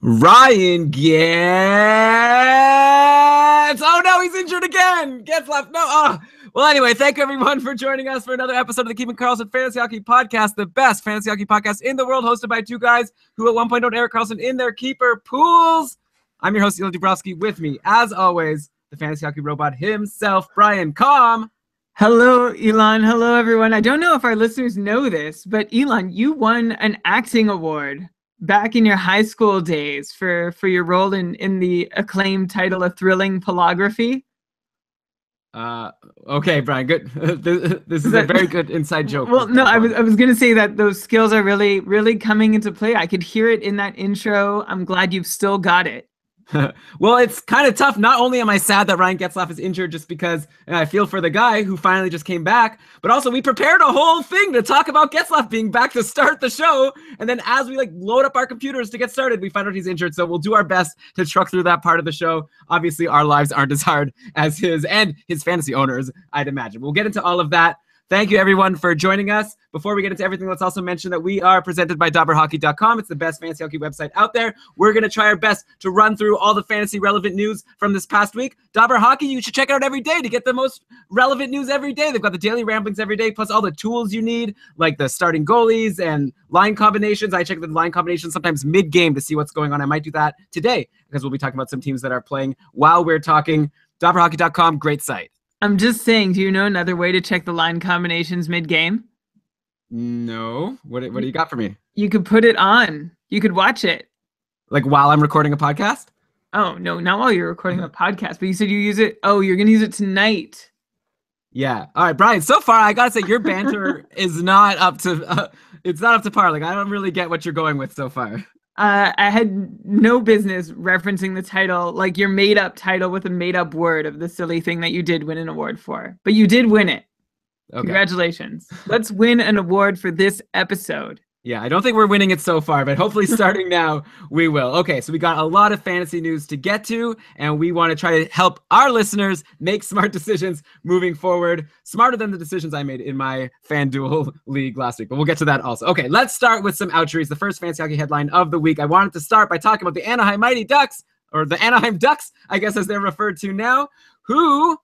Ryan gets. Oh no, he's injured again. Gets left. No. Well, anyway, thank you everyone for joining us for another episode of the Keeping Karlsson Fantasy Hockey Podcast, the best fantasy hockey podcast in the world, hosted by two guys who at one point owned Erik Karlsson in their keeper pools. I'm your host, Elon Dubrowski. With me, as always, the fantasy hockey robot himself, Brian Com. Hello, Elon. Hello, everyone. I don't know if our listeners know this, but Elon, you won an acting award back in your high school days for your role in the acclaimed title of Thrilling Polography. Okay, Brian, good. This is a very good inside joke. Well, no, I was going to say that those skills are really, really coming into play. I could hear it in that intro. I'm glad you've still got it. Well, it's kind of tough. Not only am I sad that Ryan Getzlaf is injured just because I feel for the guy who finally just came back, but also we prepared a whole thing to talk about Getzlaf being back to start the show. And then as we load up our computers to get started, we find out he's injured. So we'll do our best to truck through that part of the show. Obviously, our lives aren't as hard as his and his fantasy owners, I'd imagine. We'll get into all of that. Thank you, everyone, for joining us. Before we get into everything, let's also mention that we are presented by DobberHockey.com. It's the best fantasy hockey website out there. We're going to try our best to run through all the fantasy relevant news from this past week. Dobber Hockey, you should check it out every day to get the most relevant news every day. They've got the daily ramblings every day, plus all the tools you need, like the starting goalies and line combinations. I check the line combinations sometimes mid-game to see what's going on. I might do that today because we'll be talking about some teams that are playing while we're talking. DobberHockey.com, great site. I'm just saying, do you know another way to check the line combinations mid-game? No. What do you got for me? You could put it on. You could watch it. Like while I'm recording a podcast? Oh, no, not while you're recording a podcast, but you said you use it. Oh, you're going to use it tonight. Yeah. All right, Brian, so far, I got to say your banter is not up to, it's not up to par. Like, I don't really get what you're going with so far. I had no business referencing the title, like your made-up title with a made-up word of the silly thing that you did win an award for. But you did win it. Okay. Congratulations. Let's win an award for this episode. Yeah, I don't think we're winning it so far, but hopefully starting now, we will. Okay, so we got a lot of fantasy news to get to, and we want to try to help our listeners make smart decisions moving forward, smarter than the decisions I made in my FanDuel league last week, but we'll get to that also. Okay, let's start with some outries. The first fantasy hockey headline of the week. I wanted to start by talking about the Anaheim Mighty Ducks, or the Anaheim Ducks, I guess as they're referred to now, who...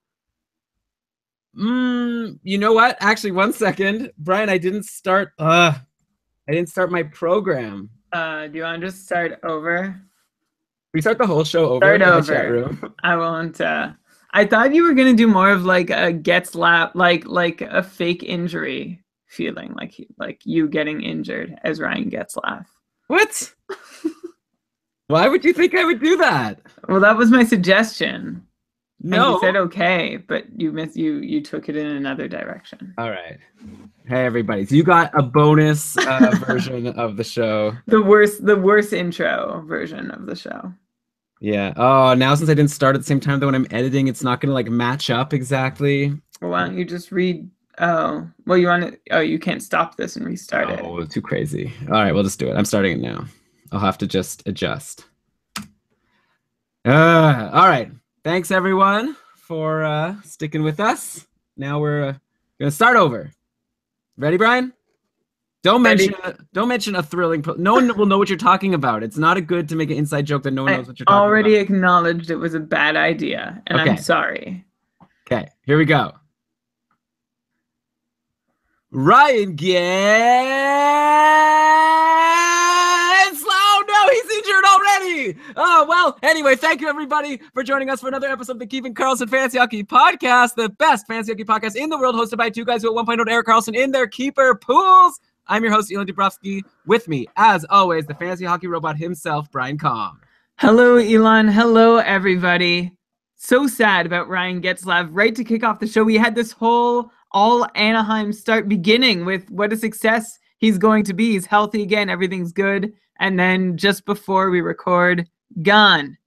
you know what? Actually, one second. Brian, I didn't start my program. Do you want to just start over? We start the whole show over. Start over. Chat room. I won't. I thought you were gonna do more of like a Getzlaf, like a fake injury feeling, like you getting injured as Ryan Getzlaf. What? Why would you think I would do that? Well, that was my suggestion. No, and you said okay, but you took it in another direction. All right. Hey everybody, so you got a bonus version of the show. The worst intro version of the show. Yeah. Oh, now since I didn't start at the same time though when I'm editing, it's not gonna match up exactly. Well, why don't you just read? Oh, well, you want to? Oh, you can't stop this and restart it. Oh, too crazy. All right, we'll just do it. I'm starting it now. I'll have to just adjust. All right. Thanks everyone for sticking with us. Now we're gonna start over. Ready, Brian? Don't mention a thrilling. No one will know what you're talking about. It's not good to make an inside joke that no one knows what you're talking about. I already acknowledged it was a bad idea, and okay. I'm sorry. Okay, here we go. Ryan he's injured already. Oh, well, anyway, thank you, everybody, for joining us for another episode of the Keeping Karlsson Fantasy Hockey Podcast, the best fantasy hockey podcast in the world, hosted by two guys who at one point owned Erik Karlsson in their keeper pools. I'm your host, Elon Dubrowski. With me, as always, the fantasy hockey robot himself, Brian Com. Hello, Elon. Hello, everybody. So sad about Ryan Getzlaf. Right to kick off the show, we had this whole all Anaheim start beginning with what a success he's going to be. He's healthy again. Everything's good. And then just before we record, gone.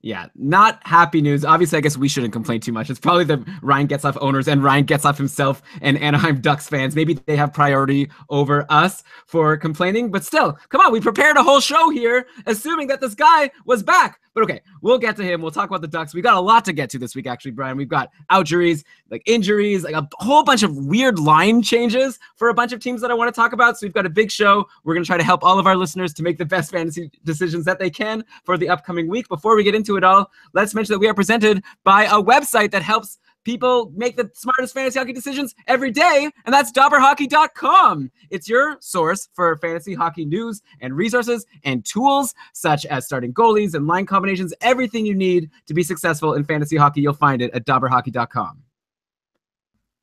Yeah, not happy news. Obviously, I guess we shouldn't complain too much. It's probably the Ryan Getzlaf owners and Ryan Getzlaf himself and Anaheim Ducks fans. Maybe they have priority over us for complaining, but still, come on, we prepared a whole show here, assuming that this guy was back. But okay, we'll get to him. We'll talk about the Ducks. We got a lot to get to this week, actually, Brian. We've got outjuries, like injuries, like a whole bunch of weird line changes for a bunch of teams that I want to talk about. So we've got a big show. We're going to try to help all of our listeners to make the best fantasy decisions that they can for the upcoming week. Before we get into it all, let's mention that we are presented by a website that helps people make the smartest fantasy hockey decisions every day, and that's dobberhockey.com. It's your source for fantasy hockey news and resources and tools such as starting goalies and line combinations. Everything you need to be successful in fantasy hockey, you'll find it at dobberhockey.com.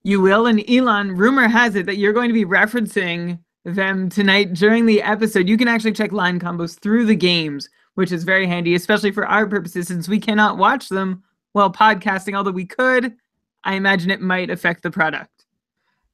You will, and Elon, rumor has it that you're going to be referencing them tonight during the episode. You can actually check line combos through the games, which is very handy, especially for our purposes, since we cannot watch them while podcasting, although we could. I imagine it might affect the product.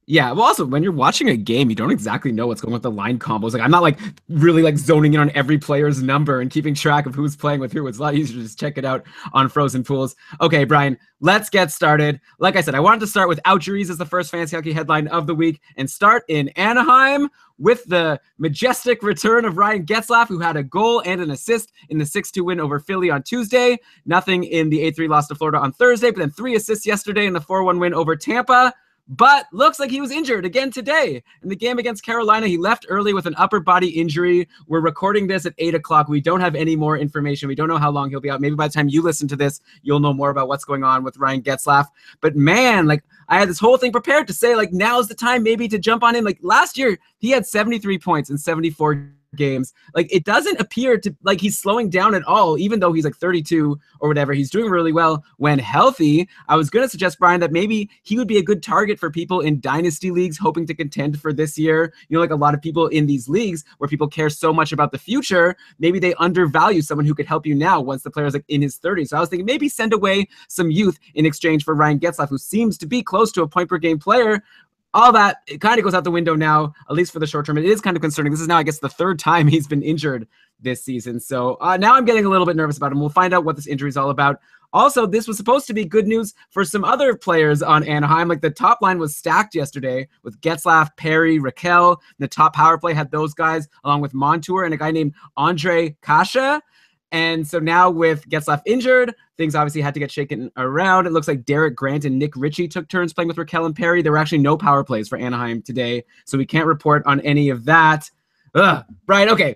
Yeah, well, also, when you're watching a game, you don't exactly know what's going on with the line combos. Like, I'm not, like, really, like, zoning in on every player's number and keeping track of who's playing with who. It's a lot easier to just check it out on Frozen Pools. Okay, Brian, let's get started. Like I said, I wanted to start with outjuries as the first fantasy hockey headline of the week and start in Anaheim with the majestic return of Ryan Getzlaf, who had a goal and an assist in the 6-2 win over Philly on Tuesday. Nothing in the 8-3 loss to Florida on Thursday, but then 3 assists yesterday in the 4-1 win over Tampa. But looks like he was injured again today. In the game against Carolina, he left early with an upper body injury. We're recording this at 8 o'clock. We don't have any more information. We don't know how long he'll be out. Maybe by the time you listen to this, you'll know more about what's going on with Ryan Getzlaf. But man, like, I had this whole thing prepared to say, like, now's the time maybe to jump on him. Like, last year, he had 73 points in 74 games. Like, it doesn't appear to like he's slowing down at all, even though he's like 32 or whatever. He's doing really well when healthy. I was going to suggest, Brian, that maybe he would be a good target for people in dynasty leagues hoping to contend for this year. You know, like a lot of people in these leagues where people care so much about the future, maybe they undervalue someone who could help you now once the player's like in his 30s. So I was thinking maybe send away some youth in exchange for Ryan Getzlaf, who seems to be close to a point per game player. All that, it kind of goes out the window now, at least for the short term. It is kind of concerning. This is now, I guess, the third time he's been injured this season. So now I'm getting a little bit nervous about him. We'll find out what this injury is all about. Also, this was supposed to be good news for some other players on Anaheim. Like, the top line was stacked yesterday with Getzlaf, Perry, Raquel. The top power play had those guys along with Montour and a guy named Andre Kasha. And so now with Getzlaf injured, things obviously had to get shaken around. It looks like Derek Grant and Nick Ritchie took turns playing with Raquel and Perry. There were actually no power plays for Anaheim today, so we can't report on any of that. Brian, okay.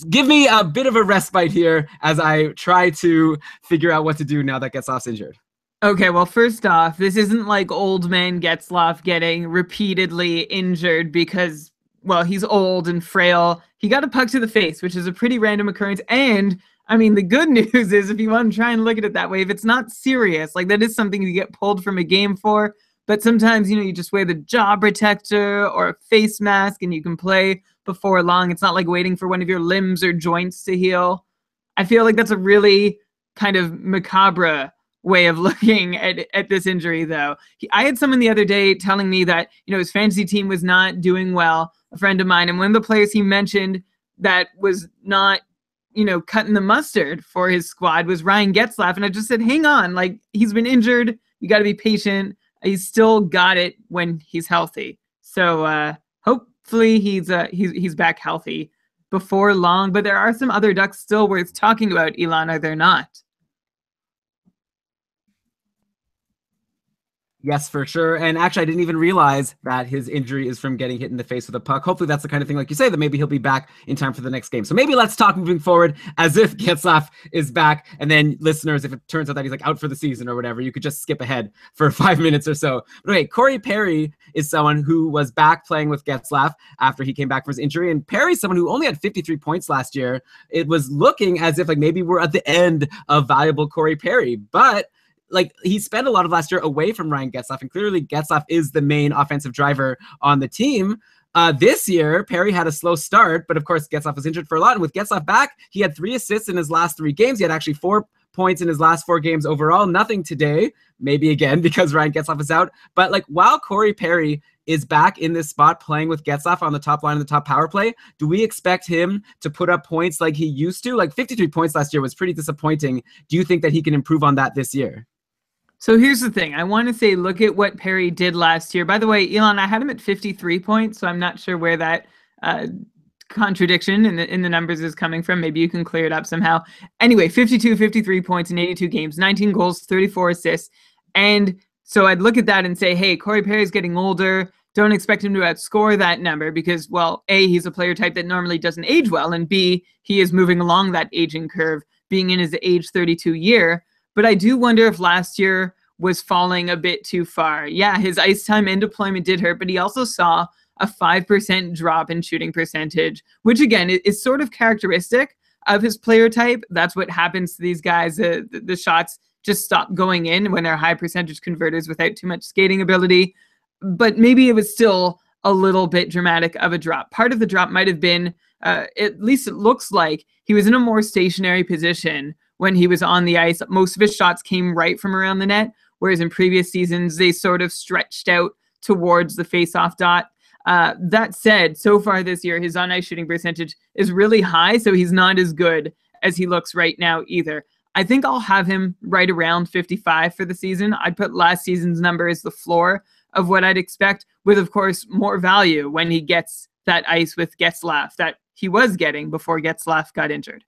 Give me a bit of a respite here as I try to figure out what to do now that Getzlaf's injured. Okay, well, first off, this isn't like old man Getzlaf getting repeatedly injured because, well, he's old and frail. He got a puck to the face, which is a pretty random occurrence. And, I mean, the good news is, if you want to try and look at it that way, if it's not serious, like, that is something you get pulled from a game for. But sometimes, you know, you just wear the jaw protector or a face mask and you can play before long. It's not like waiting for one of your limbs or joints to heal. I feel like that's a really kind of macabre way of looking at this injury, though. I had someone the other day telling me that, you know, his fantasy team was not doing well, a friend of mine, and one of the players he mentioned that was not, you know, cutting the mustard for his squad was Ryan Getzlaf. And I just said, hang on, like, he's been injured. You got to be patient. He's still got it when he's healthy. So hopefully he's back healthy before long. But there are some other Ducks still worth talking about, Elon, are there not? Yes, for sure. And actually, I didn't even realize that his injury is from getting hit in the face with a puck. Hopefully that's the kind of thing, like you say, that maybe he'll be back in time for the next game. So maybe let's talk moving forward as if Getzlaf is back. And then listeners, if it turns out that he's like out for the season or whatever, you could just skip ahead for 5 minutes or so. But okay, Corey Perry is someone who was back playing with Getzlaf after he came back from his injury. And Perry's someone who only had 53 points last year. It was looking as if like maybe we're at the end of valuable Corey Perry. But like, he spent a lot of last year away from Ryan Getzlaf, and clearly Getzlaf is the main offensive driver on the team. This year, Perry had a slow start, but of course, Getzlaf was injured for a lot. And with Getzlaf back, he had 3 assists in his last 3 games. He had actually 4 points in his last 4 games overall. Nothing today, maybe again because Ryan Getzlaf is out. But like, while Corey Perry is back in this spot playing with Getzlaf on the top line of the top power play, do we expect him to put up points like he used to? Like 53 points last year was pretty disappointing. Do you think that he can improve on that this year? So here's the thing. I want to say, look at what Perry did last year. By the way, Elon, I had him at 53 points, so I'm not sure where that contradiction in the numbers is coming from. Maybe you can clear it up somehow. Anyway, 53 points in 82 games, 19 goals, 34 assists. And so I'd look at that and say, hey, Corey Perry's getting older. Don't expect him to outscore that number because, well, A, he's a player type that normally doesn't age well, and B, he is moving along that aging curve, being in his age 32 year. But I do wonder if last year was falling a bit too far. Yeah, his ice time and deployment did hurt, but he also saw a 5% drop in shooting percentage, which again is sort of characteristic of his player type. That's what happens to these guys. The shots just stop going in when they're high percentage converters without too much skating ability. But maybe it was still a little bit dramatic of a drop. Part of the drop might have been, at least it looks like, he was in a more stationary position when he was on the ice. Most of his shots came right from around the net, whereas in previous seasons, they sort of stretched out towards the face-off dot. That said, so far this year, his on-ice shooting percentage is really high, so he's not as good as he looks right now either. I think I'll have him right around 55 for the season. I'd put last season's number as the floor of what I'd expect, with, of course, more value when he gets that ice with Getzlaf that he was getting before Getzlaf got injured.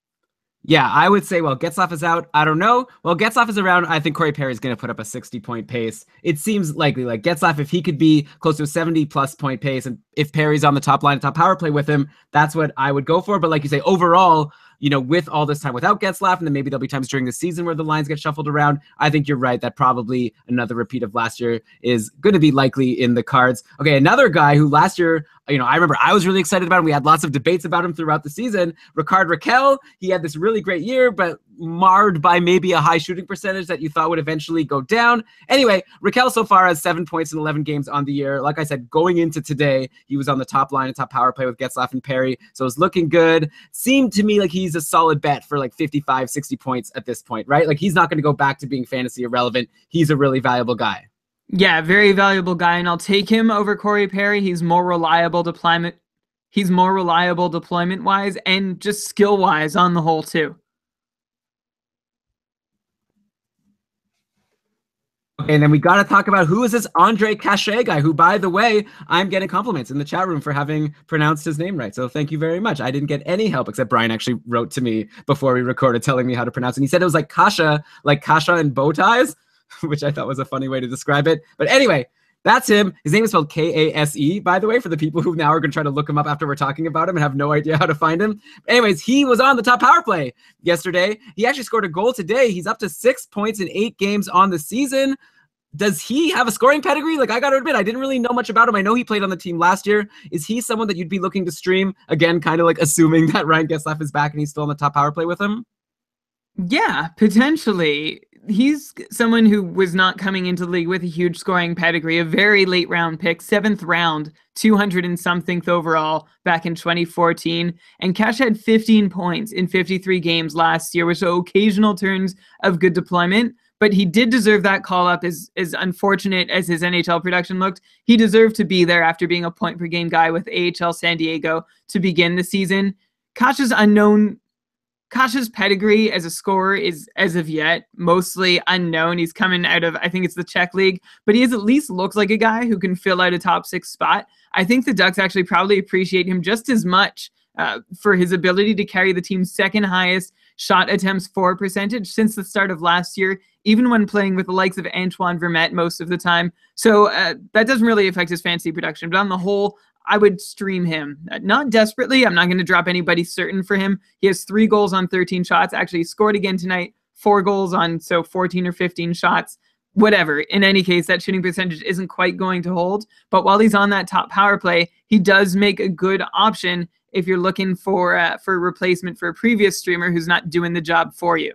Yeah, I would say, well, Getzlaf is out. I don't know. Well, Getzlaf is around. I think Corey Perry is going to put up a 60-point pace. It seems likely. Like Getzlaf, if he could be close to a 70-plus point pace, and if Perry's on the top line, top power play with him, that's what I would go for. But like you say, overall, you know, with all this time without Getzlaf, and then maybe there'll be times during the season where the lines get shuffled around, I think you're right that probably another repeat of last year is going to be likely in the cards. Okay, another guy who last year, you know, I remember I was really excited about him. We had lots of debates about him throughout the season. Ricard Raquel, he had this really great year, but marred by maybe a high shooting percentage that you thought would eventually go down. Anyway, Raquel so far has 7 points in 11 games on the year. Like I said, going into today, he was on the top line and top power play with Getzlaf and Perry, so it's looking good. Seemed to me like he's a solid bet for like 55, 60 points at this point, right? Like he's not going to go back to being fantasy irrelevant. He's a really valuable guy. Yeah, very valuable guy, and I'll take him over Corey Perry. He's more reliable deployment. He's more reliable deployment-wise and just skill-wise on the whole, too. Okay, and then we got to talk about who is this Andre Cachet guy, who, by the way, I'm getting compliments in the chat room for having pronounced his name right. So thank you very much. I didn't get any help, except Brian actually wrote to me before we recorded telling me how to pronounce it. And he said it was like Kasha and bow ties, which I thought was a funny way to describe it. But anyway, that's him. His name is spelled Kase, by the way, for the people who now are going to try to look him up after we're talking about him and have no idea how to find him. Anyways, he was on the top power play yesterday. He actually scored a goal today. He's up to 6 points in 8 games on the season. Does he have a scoring pedigree? Like, I got to admit, I didn't really know much about him. I know he played on the team last year. Is he someone that you'd be looking to stream? Again, kind of like assuming that Ryan Getzlaf is back and he's still on the top power play with him? Yeah, potentially. He's someone who was not coming into the league with a huge scoring pedigree, a very late round pick, 7th round, 200 and something overall back in 2014. And Cash had 15 points in 53 games last year, which are occasional turns of good deployment. But he did deserve that call-up, as unfortunate as his NHL production looked. He deserved to be there after being a point-per-game guy with AHL San Diego to begin the season. Kasha's pedigree as a scorer is, as of yet, mostly unknown. He's coming out of, I think it's the Czech League, but he at least looks like a guy who can fill out a top 6 spot. I think the Ducks actually probably appreciate him just as much for his ability to carry the team's second highest shot attempts for percentage since the start of last year, even when playing with the likes of Antoine Vermette most of the time. So that doesn't really affect his fantasy production, but on the whole, I would stream him. Not desperately. I'm not going to drop anybody certain for him. He has 3 goals on 13 shots. Actually, he scored again tonight. 4 goals on 14 or 15 shots. Whatever. In any case, that shooting percentage isn't quite going to hold. But while he's on that top power play, he does make a good option if you're looking for a replacement for a previous streamer who's not doing the job for you.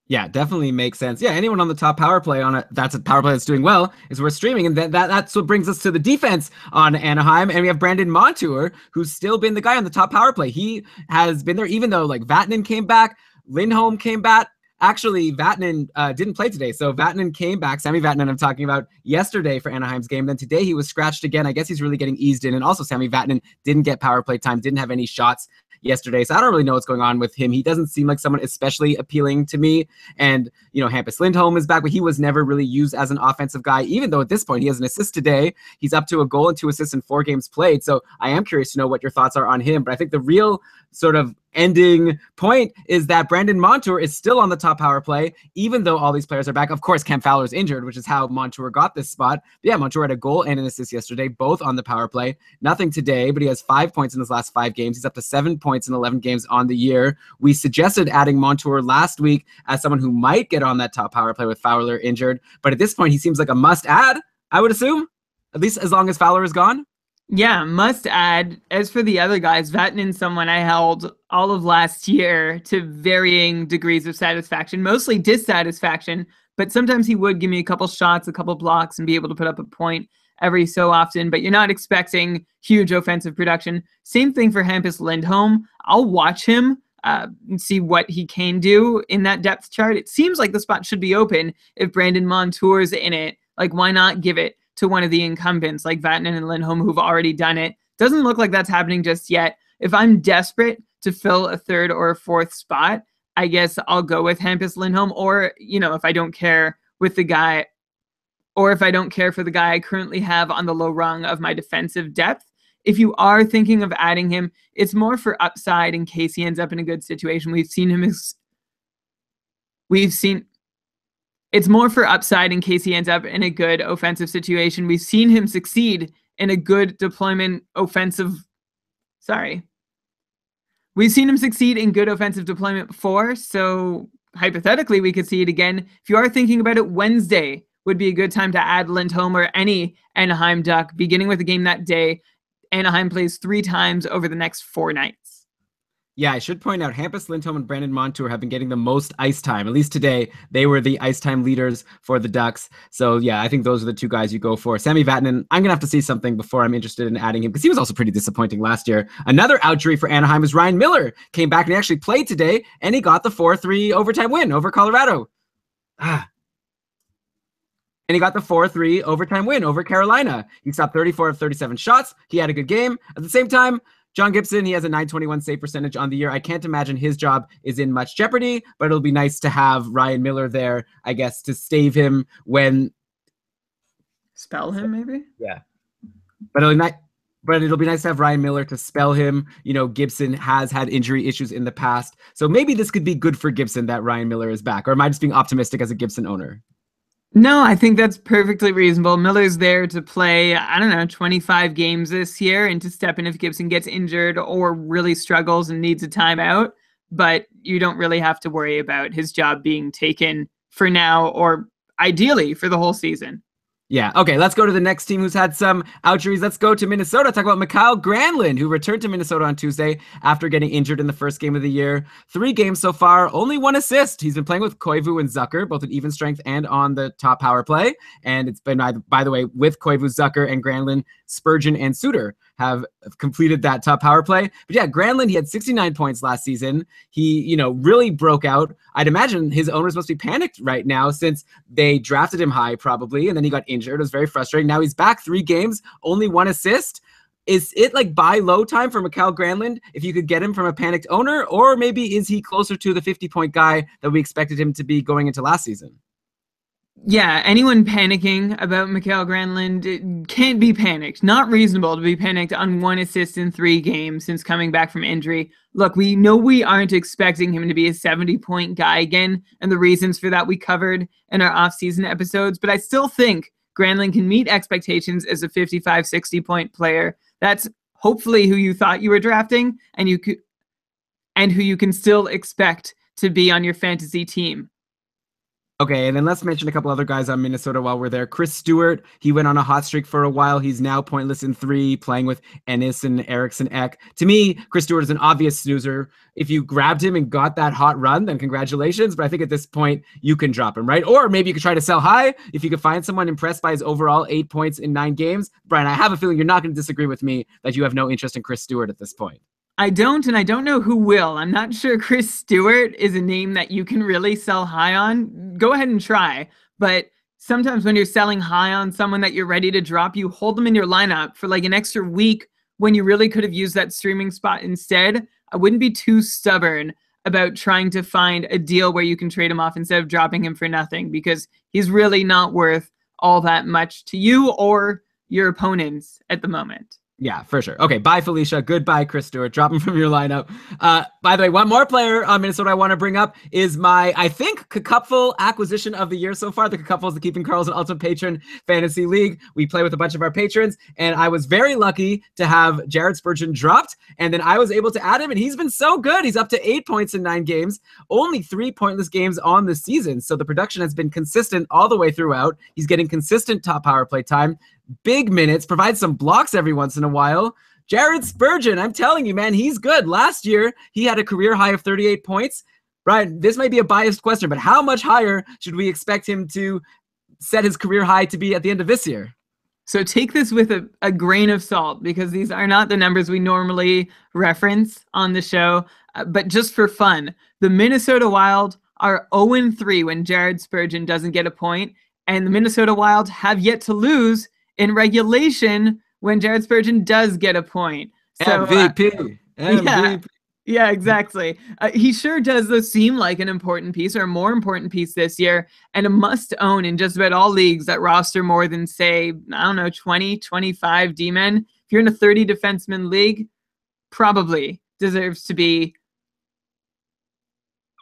Yeah, definitely makes sense. Yeah, anyone on the top power play that's a power play that's doing well is worth streaming. And that's what brings us to the defense on Anaheim. And we have Brandon Montour, who's still been the guy on the top power play. He has been there, even though like Vatanen came back, Lindholm came back, actually, Vatanen didn't play today. So Vatanen came back. Sami Vatanen I'm talking about yesterday for Anaheim's game. Then today he was scratched again. I guess he's really getting eased in. And also Sami Vatanen didn't get power play time, didn't have any shots yesterday. So I don't really know what's going on with him. He doesn't seem like someone especially appealing to me. And, you know, Hampus Lindholm is back, but he was never really used as an offensive guy, even though at this point he has an assist today. He's up to a goal and 2 assists in 4 games played. So I am curious to know what your thoughts are on him. But I think the real sort of ending point is that Brandon Montour is still on the top power play, even though all these players are back. Of course, Cam Fowler is injured, which is how Montour got this spot. But yeah, Montour had a goal and an assist yesterday, both on the power play. Nothing today, but he has 5 points in his last 5 games. He's up to 7 points in 11 games on the year. We suggested adding Montour last week as someone who might get on that top power play with Fowler injured. But at this point, he seems like a must add, I would assume, at least as long as Fowler is gone. Yeah, must add. As for the other guys, Vatanen, someone I held all of last year to varying degrees of satisfaction, mostly dissatisfaction, but sometimes he would give me a couple shots, a couple blocks, and be able to put up a point every so often, but you're not expecting huge offensive production. Same thing for Hampus Lindholm. I'll watch him and see what he can do in that depth chart. It seems like the spot should be open if Brandon Montour's in it. Like, why not give it to one of the incumbents like Vatanen and Lindholm who've already done it? Doesn't look like that's happening just yet. If I'm desperate to fill a 3rd or a 4th spot, I guess I'll go with Hampus Lindholm, or, you know, if I don't care with the guy, or if I don't care for the guy I currently have on the low rung of my defensive depth. If you are thinking of adding him, it's more for upside in case he ends up in a good situation. It's more for upside in case he ends up in a good offensive situation. We've seen him succeed in a good deployment We've seen him succeed in good offensive deployment before, so hypothetically we could see it again. If you are thinking about it, Wednesday would be a good time to add Lindholm or any Anaheim Duck, beginning with the game that day. Anaheim plays 3 times over the next 4 nights. Yeah, I should point out Hampus Lindholm and Brandon Montour have been getting the most ice time. At least today, they were the ice time leaders for the Ducks. So yeah, I think those are the 2 guys you go for. Sami Vatanen, I'm going to have to see something before I'm interested in adding him, because he was also pretty disappointing last year. Another outjury for Anaheim is Ryan Miller. Came back and he actually played today, and he got the 4-3 overtime win over Colorado. And he got the 4-3 overtime win over Carolina. He stopped 34 of 37 shots. He had a good game. At the same time, John Gibson, he has a .921 save percentage on the year. I can't imagine his job is in much jeopardy, but it'll be nice to have Ryan Miller there, I guess, to stave him when... Spell him, maybe? Yeah. But it'll be nice to have Ryan Miller to spell him. You know, Gibson has had injury issues in the past. So maybe this could be good for Gibson that Ryan Miller is back. Or am I just being optimistic as a Gibson owner? No, I think that's perfectly reasonable. Miller's there to play, 25 games this year and to step in if Gibson gets injured or really struggles and needs a timeout. But you don't really have to worry about his job being taken for now or ideally for the whole season. Yeah, okay, let's go to the next team who's had some outjuries. Let's go to Minnesota. Talk about Mikael Granlund, who returned to Minnesota on Tuesday after getting injured in the first game of the year. 3 games so far, only 1 assist. He's been playing with Koivu and Zucker, both at even strength and on the top power play. And it's been, by the way, with Koivu, Zucker, and Granlund, Spurgeon and Suter have completed that top power play. But yeah, Granlund, he had 69 points last season. He, really broke out. I'd imagine his owners must be panicked right now since they drafted him high probably, and then he got injured. It was very frustrating. Now he's back 3 games, only 1 assist. Is it like buy low time for Mikael Granlund if you could get him from a panicked owner, or maybe is he closer to the 50-point guy that we expected him to be going into last season? Yeah, anyone panicking about Mikael Granlund can't be panicked. Not reasonable to be panicked on 1 assist in 3 games since coming back from injury. Look, we know we aren't expecting him to be a 70-point guy again, and the reasons for that we covered in our off-season episodes, but I still think Granlund can meet expectations as a 55, 60-point player. That's hopefully who you thought you were drafting, and who you can still expect to be on your fantasy team. Okay, and then let's mention a couple other guys on Minnesota while we're there. Chris Stewart, he went on a hot streak for a while. He's now pointless in 3, playing with Ennis and Eriksson Ek. To me, Chris Stewart is an obvious snoozer. If you grabbed him and got that hot run, then congratulations. But I think at this point, you can drop him, right? Or maybe you could try to sell high if you could find someone impressed by his overall 8 points in 9 games. Brian, I have a feeling you're not going to disagree with me that you have no interest in Chris Stewart at this point. I don't, and I don't know who will. I'm not sure Chris Stewart is a name that you can really sell high on. Go ahead and try. But sometimes when you're selling high on someone that you're ready to drop, you hold them in your lineup for like an extra week when you really could have used that streaming spot instead. I wouldn't be too stubborn about trying to find a deal where you can trade him off instead of dropping him for nothing, because he's really not worth all that much to you or your opponents at the moment. Yeah, for sure. Okay, bye, Felicia. Goodbye, Chris Stewart. Drop him from your lineup. By the way, one more player on Minnesota I want to bring up is my, I think, Cupful acquisition of the year so far. The Cupful is the Keeping Karlsson Ultimate Patron Fantasy League. We play with a bunch of our patrons, and I was very lucky to have Jared Spurgeon dropped, and then I was able to add him, and he's been so good. He's up to 8 points in 9 games, only 3 pointless games on the season, so the production has been consistent all the way throughout. He's getting consistent top power play time, big minutes, provides some blocks every once in a while. Jared Spurgeon, I'm telling you, man, he's good. Last year, he had a career high of 38 points. Brian, this might be a biased question, but how much higher should we expect him to set his career high to be at the end of this year? So take this with a grain of salt, because these are not the numbers we normally reference on the show. But just for fun, the Minnesota Wild are 0-3 when Jared Spurgeon doesn't get a point, and the Minnesota Wild have yet to lose in regulation when Jared Spurgeon does get a point. So, MVP. MVP. Yeah, exactly. He sure does seem like an important piece, or a more important piece this year, and a must own in just about all leagues that roster more than, say, I don't know, 20, 25 D-men. If you're in a 30 defenseman league, probably deserves to be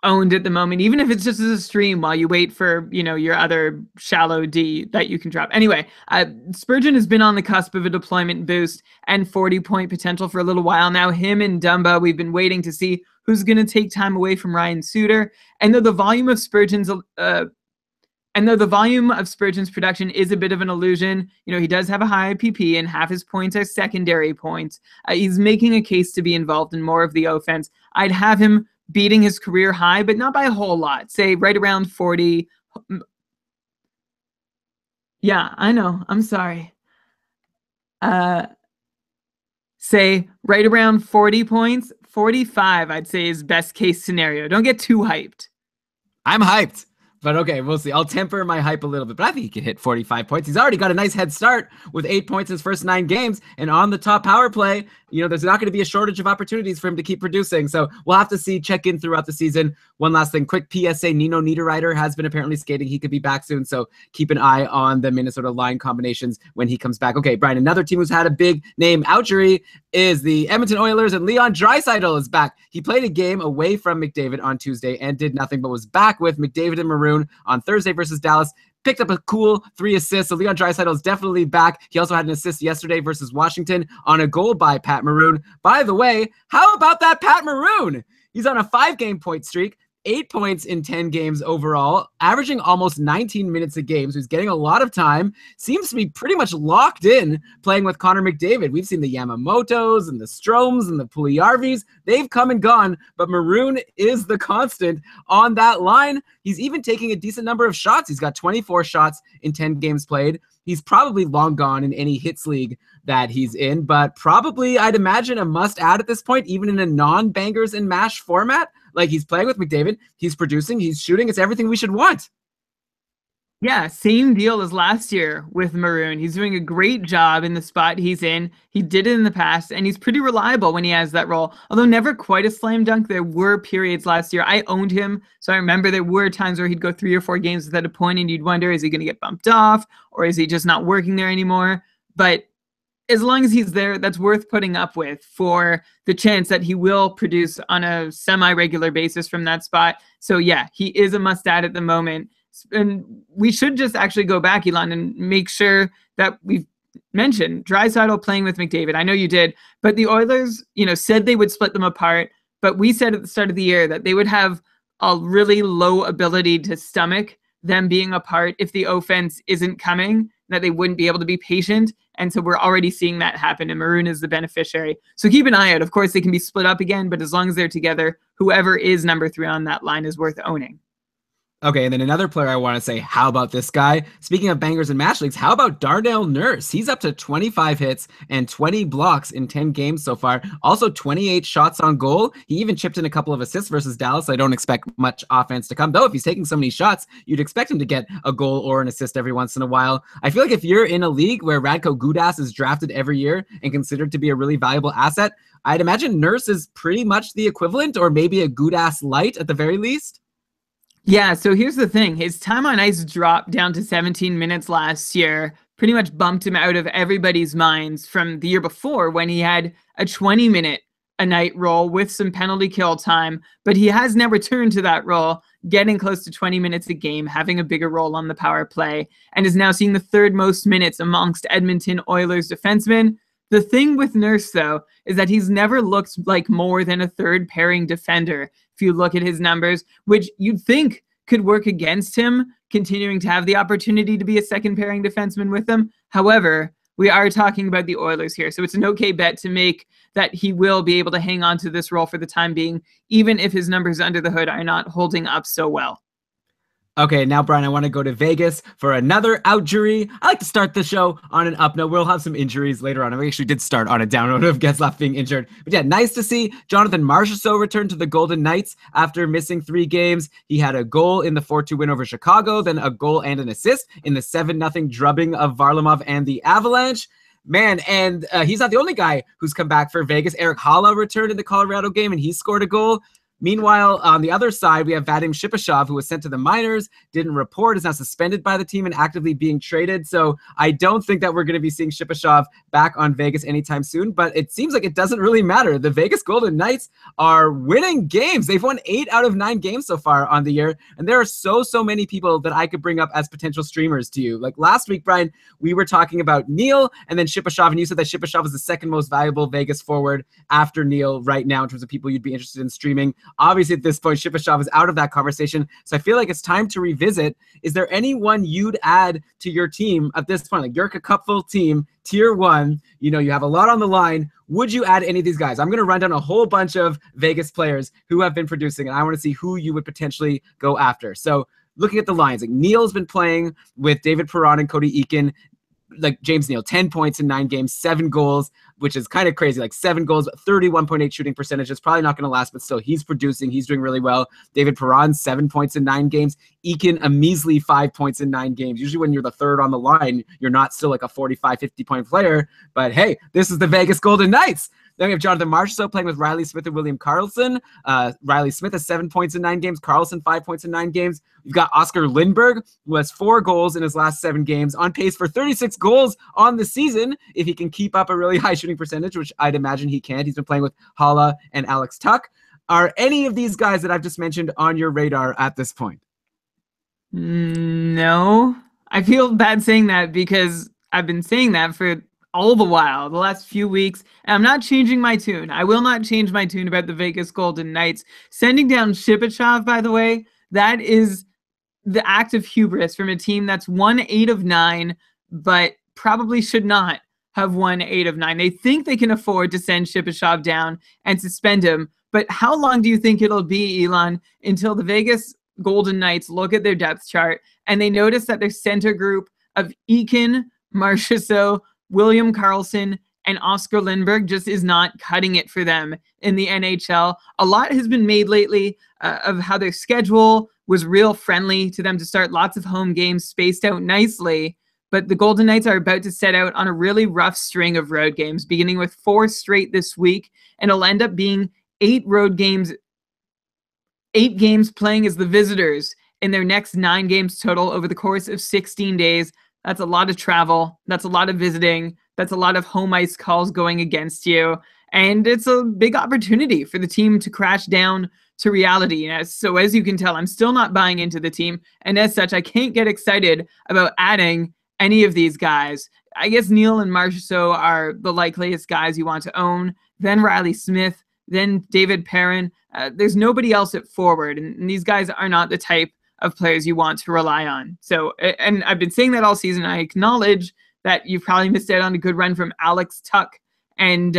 owned at the moment, even if it's just as a stream while you wait for, your other shallow D that you can drop. Anyway, Spurgeon has been on the cusp of a deployment boost and 40-point potential for a little while now. Him and Dumba, we've been waiting to see who's going to take time away from Ryan Suter. And though the volume of Spurgeon's production is a bit of an illusion, he does have a high IPP and half his points are secondary points. He's making a case to be involved in more of the offense. I'd have him beating his career high, but not by a whole lot. Say right around 40. Yeah, I know. I'm sorry. Say right around 40 points. 45, I'd say, is best case scenario. Don't get too hyped. I'm hyped. But okay, we'll see. I'll temper my hype a little bit, but I think he can hit 45 points. He's already got a nice head start with 8 points in his first 9 games. And on the top power play, there's not going to be a shortage of opportunities for him to keep producing. So we'll have to see, check in throughout the season. One last thing, quick PSA, Nino Niederreiter has been apparently skating. He could be back soon. So keep an eye on the Minnesota line combinations when he comes back. Okay, Brian, another team who's had a big name ouchery is the Edmonton Oilers, and Leon Draisaitl is back. He played a game away from McDavid on Tuesday and did nothing, but was back with McDavid and Maroon on Thursday versus Dallas. Picked up a cool 3 assists. So Leon Draisaitl is definitely back. He also had an assist yesterday versus Washington on a goal by Pat Maroon. By the way, how about that Pat Maroon? He's on a 5-game point streak. 8 points in 10 games overall, averaging almost 19 minutes a game. So he's getting a lot of time. Seems to be pretty much locked in playing with Connor McDavid. We've seen the Yamamotos and the Stromes and the Puljujarvis. They've come and gone, but Maroon is the constant on that line. He's even taking a decent number of shots. He's got 24 shots in 10 games played. He's probably long gone in any hits league that he's in, but probably, I'd imagine, a must-add at this point, even in a non-bangers and mash format. Like, he's playing with McDavid, he's producing, he's shooting. It's everything we should want. Yeah, same deal as last year with Maroon. He's doing a great job in the spot he's in. He did it in the past, and he's pretty reliable when he has that role. Although never quite a slam dunk, there were periods last year. I owned him, so I remember there were times where he'd go 3 or 4 games without a point, and you'd wonder, is he going to get bumped off, or is he just not working there anymore? But as long as he's there, that's worth putting up with for the chance that he will produce on a semi-regular basis from that spot. So yeah, he is a must-add at the moment. And we should just actually go back, Elon, and make sure that we've mentioned Draisaitl playing with McDavid. I know you did, but the Oilers, said they would split them apart. But we said at the start of the year that they would have a really low ability to stomach them being apart if the offense isn't coming, that they wouldn't be able to be patient. And so we're already seeing that happen, and Maroon is the beneficiary. So keep an eye out. Of course, they can be split up again, but as long as they're together, whoever is number 3 on that line is worth owning. Okay, and then another player I want to say, how about this guy? Speaking of bangers and match leagues, how about Darnell Nurse? He's up to 25 hits and 20 blocks in 10 games so far. Also 28 shots on goal. He even chipped in a couple of assists versus Dallas. I don't expect much offense to come. Though if he's taking so many shots, you'd expect him to get a goal or an assist every once in a while. I feel like if you're in a league where Radko Gudas is drafted every year and considered to be a really valuable asset, I'd imagine Nurse is pretty much the equivalent, or maybe a Gudas light at the very least. Yeah, so here's the thing. His time on ice dropped down to 17 minutes last year, pretty much bumped him out of everybody's minds from the year before when he had a 20-minute a night role with some penalty kill time, but he has now returned to that role, getting close to 20 minutes a game, having a bigger role on the power play, and is now seeing the third most minutes amongst Edmonton Oilers defensemen. The thing with Nurse, though, is that he's never looked like more than a third pairing defender. If you look at his numbers, which you'd think could work against him, continuing to have the opportunity to be a second pairing defenseman with them. However, we are talking about the Oilers here, so it's an okay bet to make that he will be able to hang on to this role for the time being, even if his numbers under the hood are not holding up so well. Okay, now, Brian, I want to go to Vegas for another outjury. I like to start the show on an up note. We'll have some injuries later on. We actually did start on a down note of Getzlaf being injured. But yeah, nice to see Jonathan Marchessault return to the Golden Knights after missing 3 games. He had a goal in the 4-2 win over Chicago, then a goal and an assist in the 7-0 drubbing of Varlamov and the Avalanche. Man, and he's not the only guy who's come back for Vegas. Eric Hala returned in the Colorado game, and he scored a goal. Meanwhile, on the other side, we have Vadim Shipachyov, who was sent to the minors, didn't report, is now suspended by the team and actively being traded. So I don't think that we're going to be seeing Shipachyov back on Vegas anytime soon, but it seems like it doesn't really matter. The Vegas Golden Knights are winning games. They've won 8 out of 9 games so far on the year, and there are so many people that I could bring up as potential streamers to you. Like last week, Brian, we were talking about Neil and then Shipachyov, and you said that Shipachyov is the second most valuable Vegas forward after Neil right now in terms of people you'd be interested in streaming. Obviously, at this point, Shipachyov is out of that conversation, so I feel like it's time to revisit. Is there anyone you'd add to your team at this point? Like, you're a cupful team, tier 1, you know, you have a lot on the line. Would you add any of these guys? I'm going to run down a whole bunch of Vegas players who have been producing, and I want to see who you would potentially go after. So looking at the lines, like Neil's been playing with David Perron and Cody Eakin. Like James Neal, 10 points in 9 games, 7 goals, which is kind of crazy. Like 7 goals, 31.8 shooting percentage. It's probably not going to last, but still, he's producing. He's doing really well. David Perron, 7 points in 9 games. Eakin, a measly 5 points in 9 games. Usually when you're the third on the line, you're not still like a 45, 50-point player. But hey, this is the Vegas Golden Knights. Then we have Jonathan Marchessault playing with Riley Smith and William Karlsson. Riley Smith has 7 points in 9 games. Karlsson, 5 points in 9 games. We've got Oscar Lindberg, who has 4 goals in his last 7 games, on pace for 36 goals on the season if he can keep up a really high shooting percentage, which I'd imagine he can. He's been playing with Hala and Alex Tuck. Are any of these guys that I've just mentioned on your radar at this point? No. I feel bad saying that because I've been saying that for all the while, the last few weeks, and I'm not changing my tune. I will not change my tune about the Vegas Golden Knights. Sending down Shipachyov, by the way, that is the act of hubris from a team that's won 8 of 9, but probably should not have won 8 of 9. They think they can afford to send Shipachyov down and suspend him, but how long do you think it'll be, Elon, until the Vegas Golden Knights look at their depth chart and they notice that their center group of Eakin, Marchessault, William Karlsson, and Oscar Lindberg just is not cutting it for them in the NHL. A lot has been made lately of how their schedule was real friendly to them to start lots of home games spaced out nicely. But the Golden Knights are about to set out on a really rough string of road games, beginning with 4 straight this week. And it'll end up being 8 road games, 8 games playing as the visitors in their next 9 games total over the course of 16 days. That's a lot of travel. That's a lot of visiting. That's a lot of home ice calls going against you. And it's a big opportunity for the team to crash down to reality. So as you can tell, I'm still not buying into the team. And as such, I can't get excited about adding any of these guys. I guess Neil and Marchessault are the likeliest guys you want to own. Then Riley Smith. Then David Perron. There's nobody else at forward. And these guys are not the type of players you want to rely on. So, and I've been saying that all season. I acknowledge that you've probably missed out on a good run from Alex Tuck and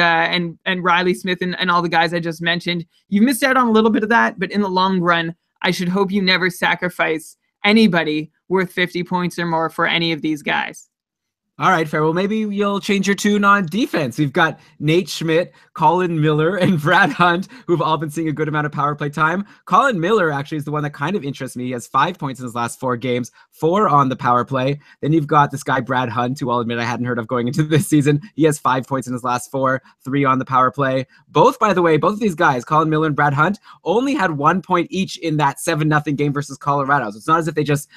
Riley Smith and all the guys I just mentioned. You missed out on a little bit of that, but in the long run, I should hope you never sacrifice anybody worth 50 points or more for any of these guys. All right, fair. Well, maybe you'll change your tune on defense. We've got Nate Schmidt, Colin Miller, and Brad Hunt, who've all been seeing a good amount of power play time. Colin Miller actually is the one that kind of interests me. He has 5 points in his last 4 games, 4 on the power play. Then you've got this guy, Brad Hunt, who I'll admit I hadn't heard of going into this season. He has 5 points in his last 4, 3 on the power play. Both, by the way, both of these guys, Colin Miller and Brad Hunt, only had 1 point each in that 7-0 game versus Colorado. So it's not as if they just,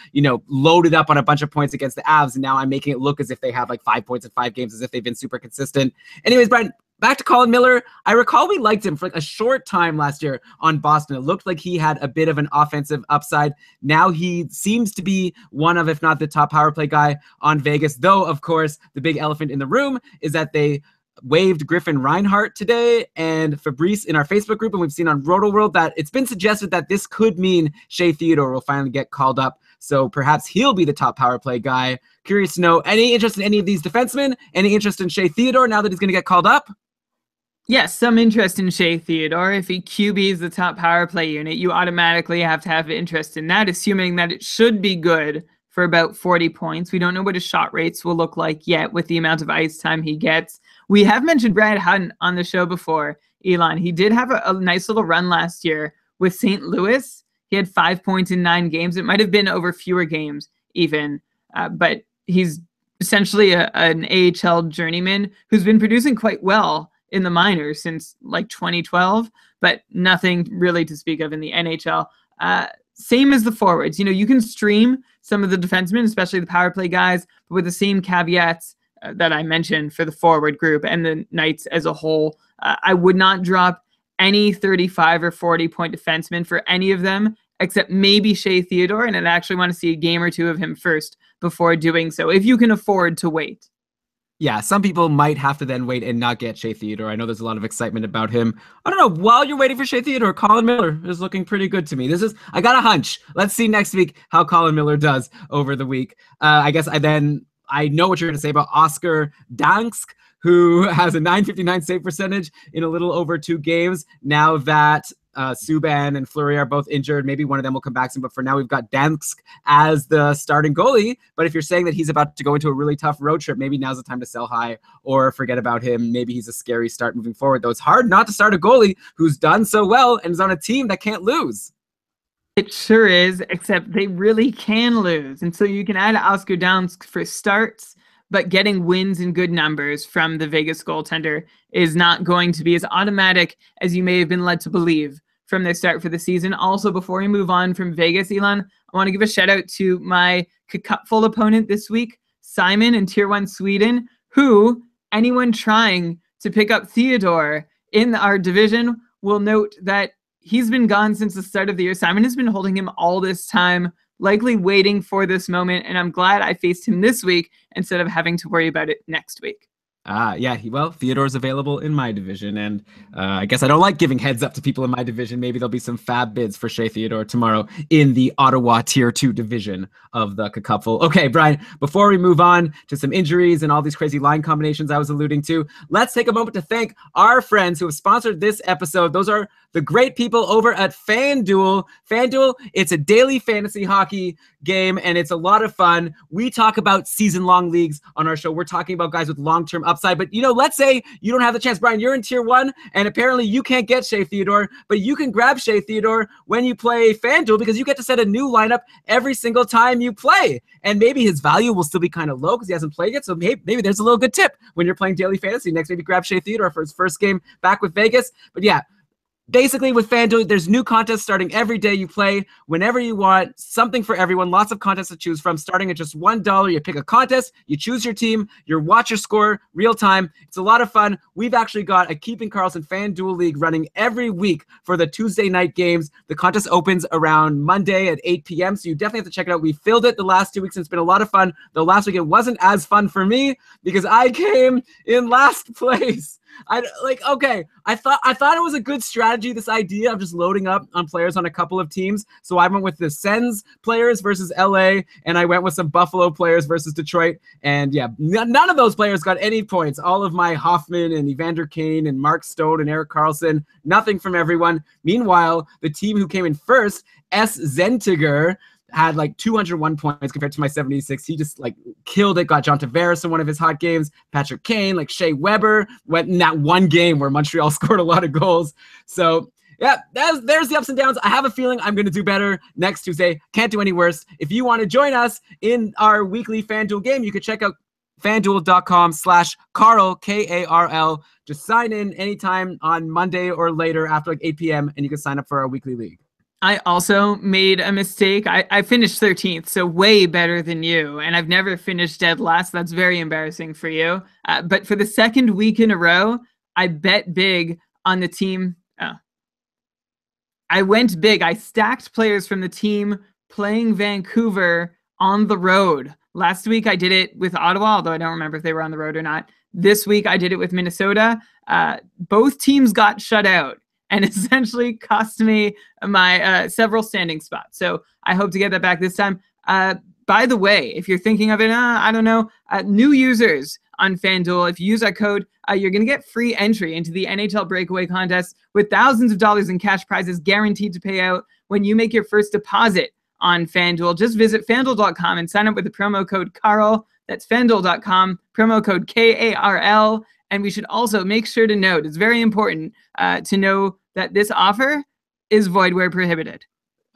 loaded up on a bunch of points against the Avs, and now I'm making it look as if they have like 5 points in 5 games, as if they've been super consistent. Anyways, Brian, back to Colin Miller. I recall we liked him for like a short time last year on Boston. It looked like he had a bit of an offensive upside. Now he seems to be one of, if not the top power play guy on Vegas. Though, of course, the big elephant in the room is that they waived Griffin Reinhart today, and Fabrice in our Facebook group, and we've seen on Roto World that it's been suggested that this could mean Shea Theodore will finally get called up. So perhaps he'll be the top power play guy. Curious to know, any interest in any of these defensemen? Any interest in Shea Theodore now that he's going to get called up? Yes, some interest in Shea Theodore. If he QBs the top power play unit, you automatically have to have interest in that, assuming that it should be good for about 40 points. We don't know what his shot rates will look like yet with the amount of ice time he gets. We have mentioned Brad Hunt on the show before, Elon. He did have a nice little run last year with St. Louis. He had 5 points in 9 games. It might have been over fewer games even, but he's essentially an AHL journeyman who's been producing quite well in the minors since like 2012, but nothing really to speak of in the NHL. Same as the forwards. You can stream some of the defensemen, especially the power play guys, but with the same caveats that I mentioned for the forward group and the Knights as a whole. I would not drop any 35 or 40 point defenseman for any of them, except maybe Shea Theodore, and I'd actually want to see a game or 2 of him first before doing so, if you can afford to wait. Yeah, some people might have to then wait and not get Shea Theodore. I know there's a lot of excitement about him. I don't know. While you're waiting for Shea Theodore, Colin Miller is looking pretty good to me. I got a hunch. Let's see next week how Colin Miller does over the week. I know what you're going to say about Oscar Dansk, who has a .959 save percentage in a little over 2 games. Now that Subban and Fleury are both injured, maybe one of them will come back soon, but for now we've got Dansk as the starting goalie. But if you're saying that he's about to go into a really tough road trip, maybe now's the time to sell high or forget about him. Maybe he's a scary start moving forward, though it's hard not to start a goalie who's done so well and is on a team that can't lose. It sure is, except they really can lose. And so you can add Oscar Dansk for starts, but getting wins and good numbers from the Vegas goaltender is not going to be as automatic as you may have been led to believe from the start for the season. Also, before we move on from Vegas, Elon, I want to give a shout out to my cupful opponent this week, Simon in Tier 1 Sweden, who anyone trying to pick up Theodore in our division will note that he's been gone since the start of the year. Simon has been holding him all this time, likely waiting for this moment, and I'm glad I faced him this week instead of having to worry about it next week. Yeah, Theodore's available in my division, and I guess I don't like giving heads up to people in my division. Maybe there'll be some fab bids for Shea Theodore tomorrow in the Ottawa Tier 2 division of the Cupful. Okay, Brian, before we move on to some injuries and all these crazy line combinations I was alluding to, let's take a moment to thank our friends who have sponsored this episode. Those are the great people over at FanDuel. FanDuel, it's a daily fantasy hockey game, and it's a lot of fun. We talk about season-long leagues on our show. We're talking about guys with long-term upside. But, let's say you don't have the chance. Brian, you're in Tier 1, and apparently you can't get Shea Theodore, but you can grab Shea Theodore when you play FanDuel because you get to set a new lineup every single time you play. And maybe his value will still be kind of low because he hasn't played yet. So maybe there's a little good tip when you're playing daily fantasy. Next, maybe grab Shea Theodore for his first game back with Vegas. But yeah, basically, with FanDuel, there's new contests starting every day. You play whenever you want, something for everyone, lots of contests to choose from. Starting at just $1, you pick a contest, you choose your team, you watch your score real time. It's a lot of fun. We've actually got a Keeping Karlsson FanDuel League running every week for the Tuesday night games. The contest opens around Monday at 8 p.m., so you definitely have to check it out. We filled it the last 2 weeks, and it's been a lot of fun. Though last week it wasn't as fun for me because I came in last place. Okay, I thought it was a good strategy, this idea of just loading up on players on a couple of teams. So I went with the Sens players versus LA, and I went with some Buffalo players versus Detroit. And yeah, none of those players got any points. All of my Hoffman and Evander Kane and Mark Stone and Erik Karlsson, nothing from everyone. Meanwhile, the team who came in first, S. Zentiger, had like 201 points compared to my 76. He just like killed it, got John Tavares in one of his hot games. Patrick Kane, like Shea Weber went in that one game where Montreal scored a lot of goals. So yeah, there's the ups and downs. I have a feeling I'm going to do better next Tuesday. Can't do any worse. If you want to join us in our weekly FanDuel game, you can check out fanduel.com/Karl, Karl. Just sign in anytime on Monday or later after like 8 p.m. and you can sign up for our weekly league. I also made a mistake. I finished 13th, so way better than you. And I've never finished dead last. That's very embarrassing for you. But for the second week in a row, I bet big on the team. I went big. I stacked players from the team playing Vancouver on the road. Last week, I did it with Ottawa, although I don't remember if they were on the road or not. This week, I did it with Minnesota. Both teams got shut out and essentially cost me my several standing spots. So I hope to get that back this time. By the way, if you're thinking of it, I don't know, new users on FanDuel, if you use our code, you're going to get free entry into the NHL Breakaway Contest with thousands of dollars in cash prizes guaranteed to pay out when you make your first deposit on FanDuel. Just visit FanDuel.com and sign up with the promo code Karl. That's FanDuel.com, promo code KARL. And we should also make sure to note, it's very important to know that this offer is void where prohibited.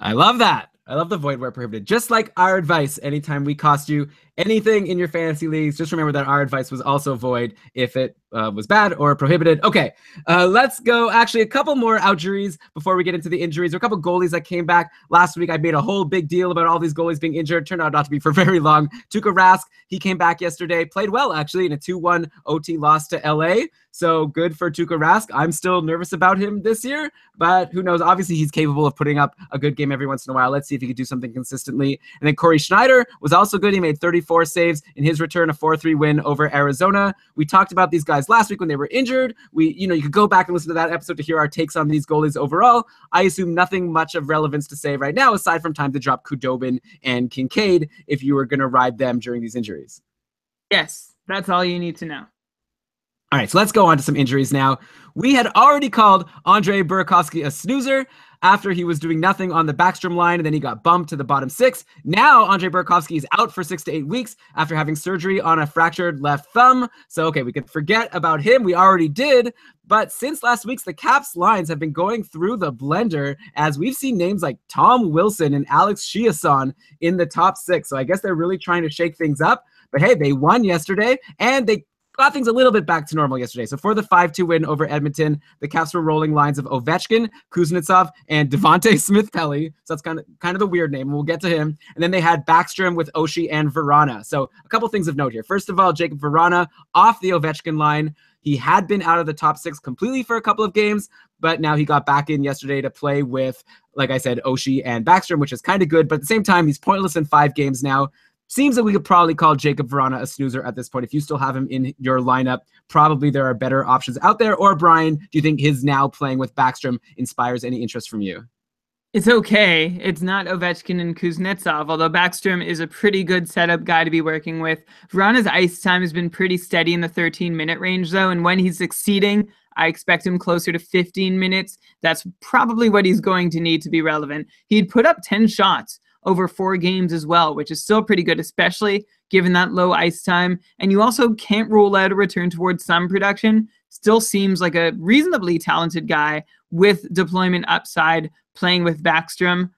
I love that. I love the void where prohibited. Just like our advice, anytime we cost you anything in your fantasy leagues, just remember that our advice was also void if it was bad or prohibited. Okay, let's go. Actually, a couple more injuries before we get into the injuries. There are a couple goalies that came back last week. I made a whole big deal about all these goalies being injured. Turned out not to be for very long. Tuukka Rask, he came back yesterday. Played well, actually, in a 2-1 OT loss to LA. So good for Tuukka Rask. I'm still nervous about him this year, but who knows? Obviously, he's capable of putting up a good game every once in a while. Let's see if he could do something consistently. And then Corey Schneider was also good. He made 34 saves in his return, a 4-3 win over Arizona. We talked about these guys last week when they were injured. You could go back and listen to that episode to hear our takes on these goalies overall. I assume nothing much of relevance to say right now, aside from time to drop Khudobin and Kincaid if you were going to ride them during these injuries. Yes, that's all you need to know. All right, so let's go on to some injuries now. We had already called Andrei Burakovsky a snoozer after he was doing nothing on the Backstrom line, and then he got bumped to the bottom six. Now, Andrei Burakovsky is out for 6 to 8 weeks after having surgery on a fractured left thumb. So, okay, we can forget about him. We already did. But since last week's, the Caps lines have been going through the blender as we've seen names like Tom Wilson and Alex Chiasson in the top six. So I guess they're really trying to shake things up. But hey, they won yesterday, and they got things a little bit back to normal yesterday. So for the 5-2 win over Edmonton, the Caps were rolling lines of Ovechkin, Kuznetsov, and Devontae Smith-Pelly. So that's kind of the weird name. We'll get to him. And then they had Backstrom with Oshie and Vrana. So a couple things of note here. First of all, Jacob Vrana off the Ovechkin line. He had been out of the top six completely for a couple of games, but now he got back in yesterday to play with, like I said, Oshie and Backstrom, which is kind of good. But at the same time, he's pointless in 5 games now. Seems that we could probably call Jacob Vrana a snoozer at this point. If you still have him in your lineup, probably there are better options out there. Or Brian, do you think his now playing with Backstrom inspires any interest from you? It's okay. It's not Ovechkin and Kuznetsov, although Backstrom is a pretty good setup guy to be working with. Vrana's ice time has been pretty steady in the 13-minute range, though, and when he's succeeding, I expect him closer to 15 minutes. That's probably what he's going to need to be relevant. He'd put up 10 shots over 4 games as well, which is still pretty good, especially given that low ice time. And you also can't rule out a return towards some production. Still seems like a reasonably talented guy with deployment upside playing with Backstrom.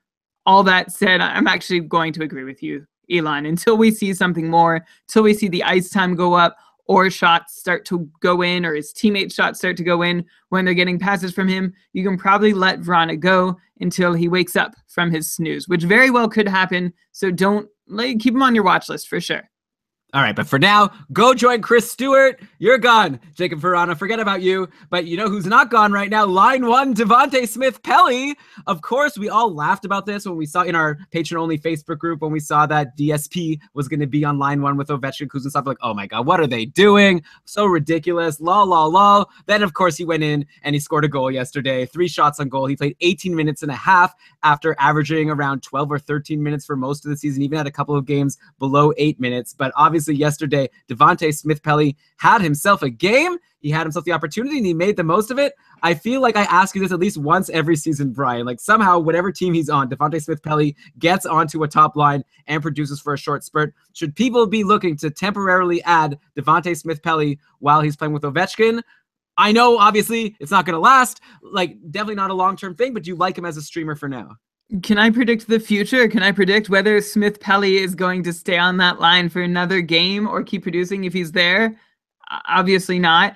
All that said, I'm actually going to agree with you, Elon. Until we see something more, until we see the ice time go up, or shots start to go in, or his teammates' shots start to go in when they're getting passes from him, you can probably let Vrana go until he wakes up from his snooze, which very well could happen. So don't keep him on your watch list for sure. All right, but for now, go join Chris Stewart. You're gone, Jacob Verano. Forget about you. But you know who's not gone right now? Line one, Devontae Smith-Pelly. Of course, we all laughed about this when we saw in our patron-only Facebook group when we saw that DSP was going to be on line one with Ovechkin, Kuznetsov. Like, oh my God, what are they doing? So ridiculous. Lol, lol, lol. Then, of course, he went in and he scored a goal yesterday. 3 shots on goal. He played 18 minutes and a half after averaging around 12 or 13 minutes for most of the season. Even had a couple of games below 8 minutes. But obviously, yesterday, Devontae Smith-Pelly had himself a game. He had himself the opportunity and he made the most of it. I feel like I ask you this at least once every season, Brian. Like somehow, whatever team he's on, Devontae Smith-Pelly gets onto a top line and produces for a short spurt. Should people be looking to temporarily add Devontae Smith-Pelly while he's playing with Ovechkin? I know, obviously, it's not going to last. Like, definitely not a long-term thing, but do you like him as a streamer for now? Can I predict the future? Can I predict whether Smith-Pelly is going to stay on that line for another game or keep producing if he's there? Obviously not.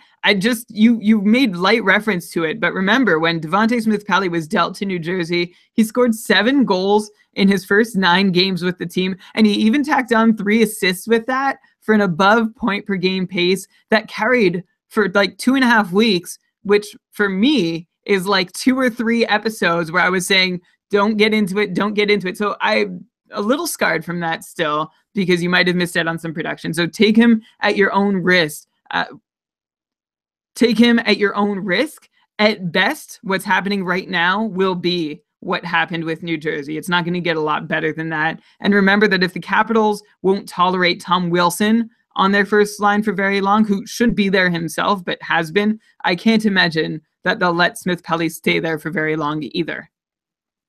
You made light reference to it, but remember when Devontae Smith-Pelly was dealt to New Jersey, he scored 7 goals in his first 9 games with the team, and he even tacked on 3 assists with that for an above point per game pace that carried for like 2.5 weeks, which for me is like 2 or 3 episodes where I was saying, don't get into it. Don't get into it. So I'm a little scarred from that still because you might have missed out on some production. So take him at your own risk. Take him at your own risk. At best, what's happening right now will be what happened with New Jersey. It's not going to get a lot better than that. And remember that if the Capitals won't tolerate Tom Wilson on their first line for very long, who shouldn't be there himself but has been, I can't imagine that they'll let Smith-Pelly stay there for very long either.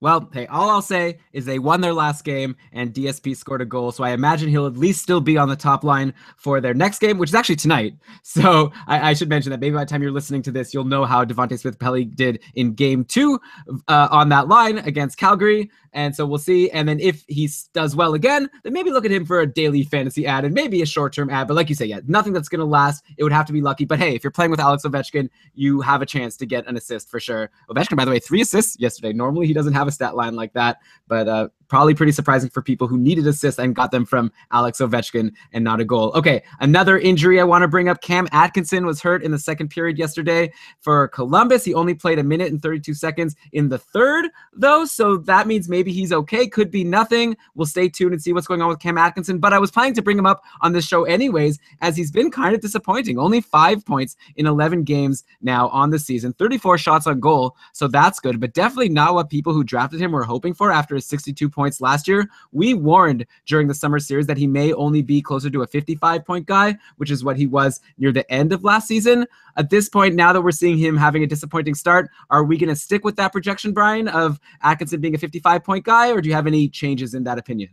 Well, hey, all I'll say is they won their last game and DSP scored a goal. So I imagine he'll at least still be on the top line for their next game, which is actually tonight. So I should mention that maybe by the time you're listening to this, you'll know how Devontae Smith-Pelly did in game 2 on that line against Calgary. And so we'll see. And then if he does well again, then maybe look at him for a daily fantasy ad and maybe a short-term ad. But like you say, yeah, nothing that's going to last. It would have to be lucky. But hey, if you're playing with Alex Ovechkin, you have a chance to get an assist for sure. Ovechkin, by the way, 3 assists yesterday. Normally he doesn't have a stat line like that, but probably pretty surprising for people who needed assists and got them from Alex Ovechkin and not a goal. Okay, another injury I want to bring up. Cam Atkinson was hurt in the second period yesterday for Columbus. He only played 1 minute and 32 seconds in the third, though, so that means maybe he's okay. Could be nothing. We'll stay tuned and see what's going on with Cam Atkinson, but I was planning to bring him up on this show anyways, as he's been kind of disappointing. Only 5 points in 11 games now on the season, 34 shots on goal, so that's good, but definitely not what people who drafted him were hoping for after his 62 points last year. We warned during the summer series that he may only be closer to a 55-point guy, which is what he was near the end of last season. At this point, now that we're seeing him having a disappointing start, are we going to stick with that projection, Brian, of Atkinson being a 55-point guy, or do you have any changes in that opinion?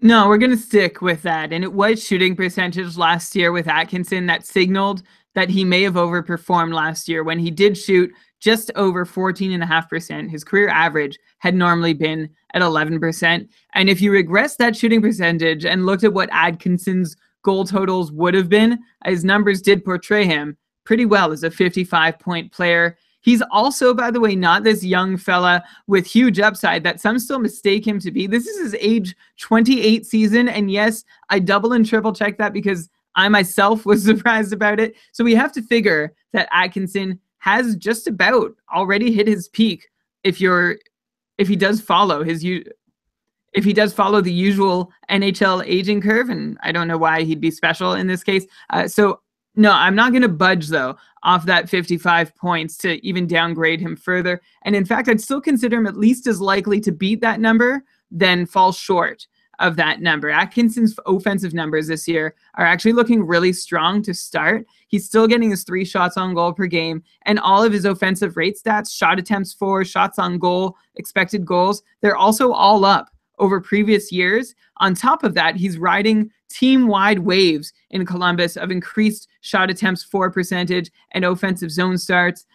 No, we're going to stick with that. And it was shooting percentage last year with Atkinson that signaled that he may have overperformed last year when he did shoot just over 14.5%. His career average had normally been at 11%. And if you regress that shooting percentage and looked at what Atkinson's goal totals would have been, his numbers did portray him pretty well as a 55-point player. He's also, by the way, not this young fella with huge upside that some still mistake him to be. This is his age 28 season. And yes, I double and triple check that because I myself was surprised about it. So we have to figure that Atkinson has just about already hit his peak if he does follow the usual NHL aging curve, and I don't know why he'd be special in this case. So no, I'm not going to budge though off that 55 points to even downgrade him further. And in fact, I'd still consider him at least as likely to beat that number than fall short of that number. Atkinson's offensive numbers this year are actually looking really strong to start. He's still getting his 3 shots on goal per game, and all of his offensive rate stats, shot attempts for, shots on goal, expected goals, they're also all up over previous years. On top of that, he's riding team-wide waves in Columbus of increased shot attempts for percentage and offensive zone starts.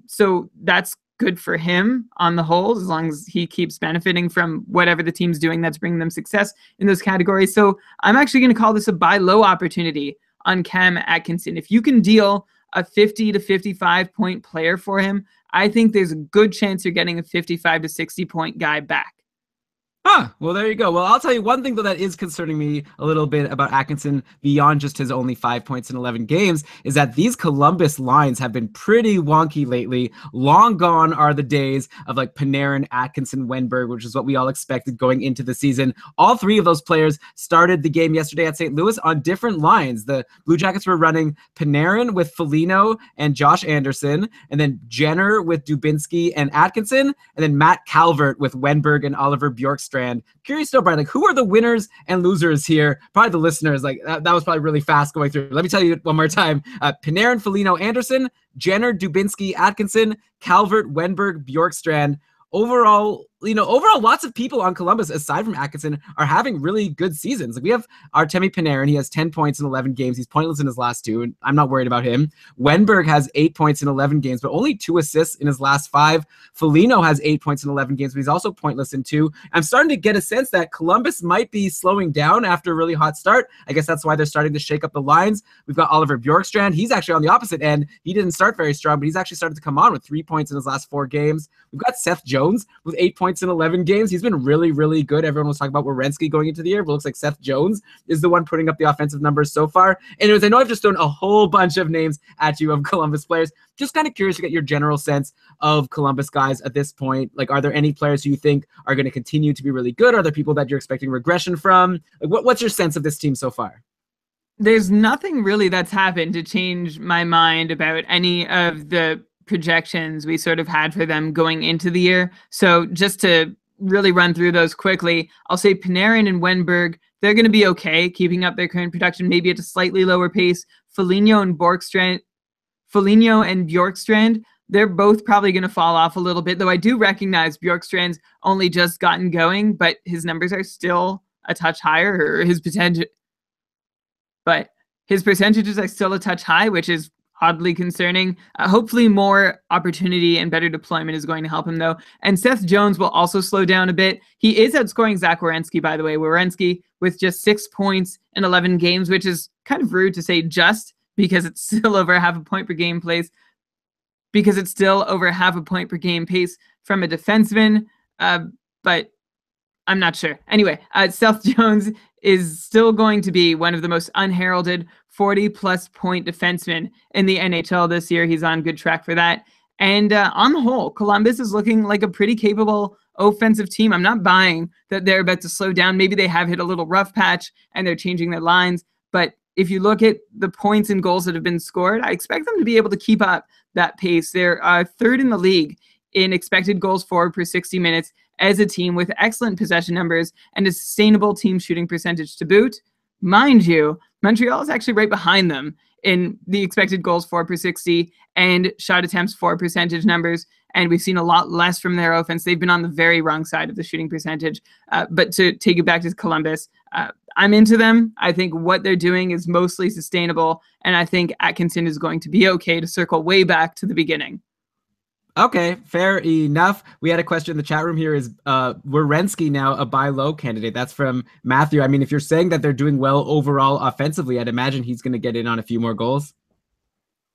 So that's good for him on the whole, as long as he keeps benefiting from whatever the team's doing that's bringing them success in those categories. So I'm actually going to call this a buy low opportunity on Cam Atkinson. If you can deal a 50 to 55 point player for him, I think there's a good chance you're getting a 55 to 60 point guy back. Huh. Well, there you go. Well, I'll tell you one thing, though, that is concerning me a little bit about Atkinson beyond just his only 5 points in 11 games is that these Columbus lines have been pretty wonky lately. Long gone are the days of like Panarin, Atkinson, Wenberg, which is what we all expected going into the season. All three of those players started the game yesterday at St. Louis on different lines. The Blue Jackets were running Panarin with Foligno and Josh Anderson, and then Jenner with Dubinsky and Atkinson, and then Matt Calvert with Wenberg and Oliver Bjorkstrand. Curious though, Brian, like who are the winners and losers here? Probably the listeners. Like that was probably really fast going through. Let me tell you one more time. Panarin, Foligno, Anderson, Jenner, Dubinsky, Atkinson, Calvert, Wenberg, Bjorkstrand. Overall, lots of people on Columbus, aside from Atkinson, are having really good seasons. Like we have Artemi Panarin. He has 10 points in 11 games. He's pointless in his last two, and I'm not worried about him. Wenberg has 8 points in 11 games, but only 2 assists in his last 5. Foligno has 8 points in 11 games, but he's also pointless in 2. I'm starting to get a sense that Columbus might be slowing down after a really hot start. I guess that's why they're starting to shake up the lines. We've got Oliver Bjorkstrand. He's actually on the opposite end. He didn't start very strong, but he's actually started to come on with 3 points in his last 4 games. We've got Seth Jones with 8 points in 11 games. He's been really, really good. Everyone was talking about Werenski going into the year, but it looks like Seth Jones is the one putting up the offensive numbers so far. Anyways, I know I've just thrown a whole bunch of names at you of Columbus players. Just kind of curious to get your general sense of Columbus guys at this point. Like, are there any players who you think are going to continue to be really good? Are there people that you're expecting regression from? Like, what's your sense of this team so far? There's nothing really that's happened to change my mind about any of the projections we sort of had for them going into the year. So just to really run through those quickly, I'll say Panarin and Wenberg, they're going to be okay, keeping up their current production, maybe at a slightly lower pace. Foligno and Bjorkstrand, they're both probably going to fall off a little bit, though I do recognize Bjorkstrand's only just gotten going, but his numbers are still a touch higher, or his percentages are still a touch high, which is oddly concerning. Hopefully more opportunity and better deployment is going to help him, though. And Seth Jones will also slow down a bit. He is outscoring Zach Werenski, by the way. Werenski with just 6 points in 11 games, which is kind of rude to say just, because it's still over half a point per game pace. Because it's still over half a point per game pace from a defenseman. But I'm not sure. Anyway, Seth Jones is still going to be one of the most unheralded 40-plus point defensemen in the NHL this year. He's on good track for that. And on the whole, Columbus is looking like a pretty capable offensive team. I'm not buying that they're about to slow down. Maybe they have hit a little rough patch and they're changing their lines. But if you look at the points and goals that have been scored, I expect them to be able to keep up that pace. They're third in the league in expected goals for per 60 minutes as a team, with excellent possession numbers and a sustainable team shooting percentage to boot. Mind you, Montreal is actually right behind them in the expected goals for per 60 and shot attempts for percentage numbers, and we've seen a lot less from their offense. They've been on the very wrong side of the shooting percentage. But to take it back to Columbus, I'm into them. I think what they're doing is mostly sustainable, and I think Atkinson is going to be okay to circle way back to the beginning. Okay, fair enough. We had a question in the chat room here. Is Werenski now a buy low candidate? That's from Matthew. I mean, if you're saying that they're doing well overall offensively, I'd imagine he's going to get in on a few more goals.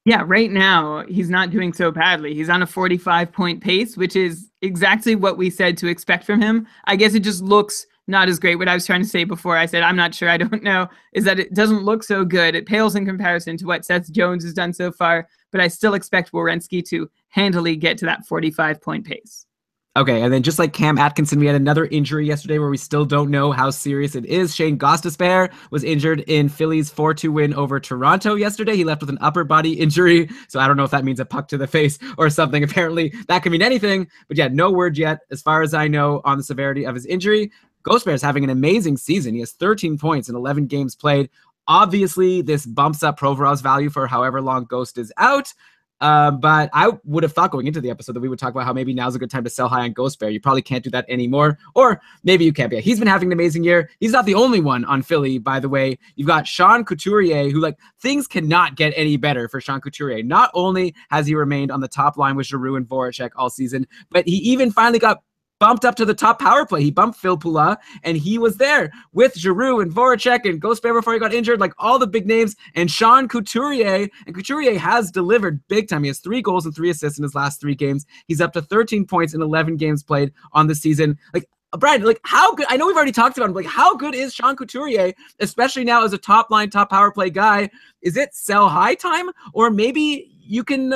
Yeah, right now, he's not doing so badly. He's on a 45-point pace, which is exactly what we said to expect from him. I guess it just looks not as great. What I was trying to say before I said, I'm not sure, I don't know, is that it doesn't look so good. It pales in comparison to what Seth Jones has done so far, but I still expect Werenski to handily get to that 45-point pace. Okay, and then just like Cam Atkinson, we had another injury yesterday where we still don't know how serious it is. Shane Gostisbehere was injured in Philly's 4-2 win over Toronto yesterday. He left with an upper body injury, so I don't know if that means a puck to the face or something. Apparently, that can mean anything, but yeah, no word yet, as far as I know, on the severity of his injury. Gostisbehere is having an amazing season. He has 13 points in 11 games played. Obviously, this bumps up Provorov's value for however long Ghost is out. But I would have thought going into the episode that we would talk about how maybe now's a good time to sell high on Gostisbehere. You probably can't do that anymore, or maybe you can. But yeah, he's been having an amazing year. He's not the only one on Philly, by the way. You've got Sean Couturier, who, like, things cannot get any better for Sean Couturier. Not only has he remained on the top line with Giroux and Voracek all season, but he even finally got bumped up to the top power play. He bumped Phil Pula, and he was there with Giroux and Voracek and Gostisbehere before he got injured, like all the big names, and Sean Couturier. And Couturier has delivered big time. He has 3 goals and 3 assists in his last 3 games. He's up to 13 points in 11 games played on the season. Like, Brian, like how good, I know we've already talked about him, like how good is Sean Couturier, especially now as a top line, top power play guy? Is it sell high time, or maybe you can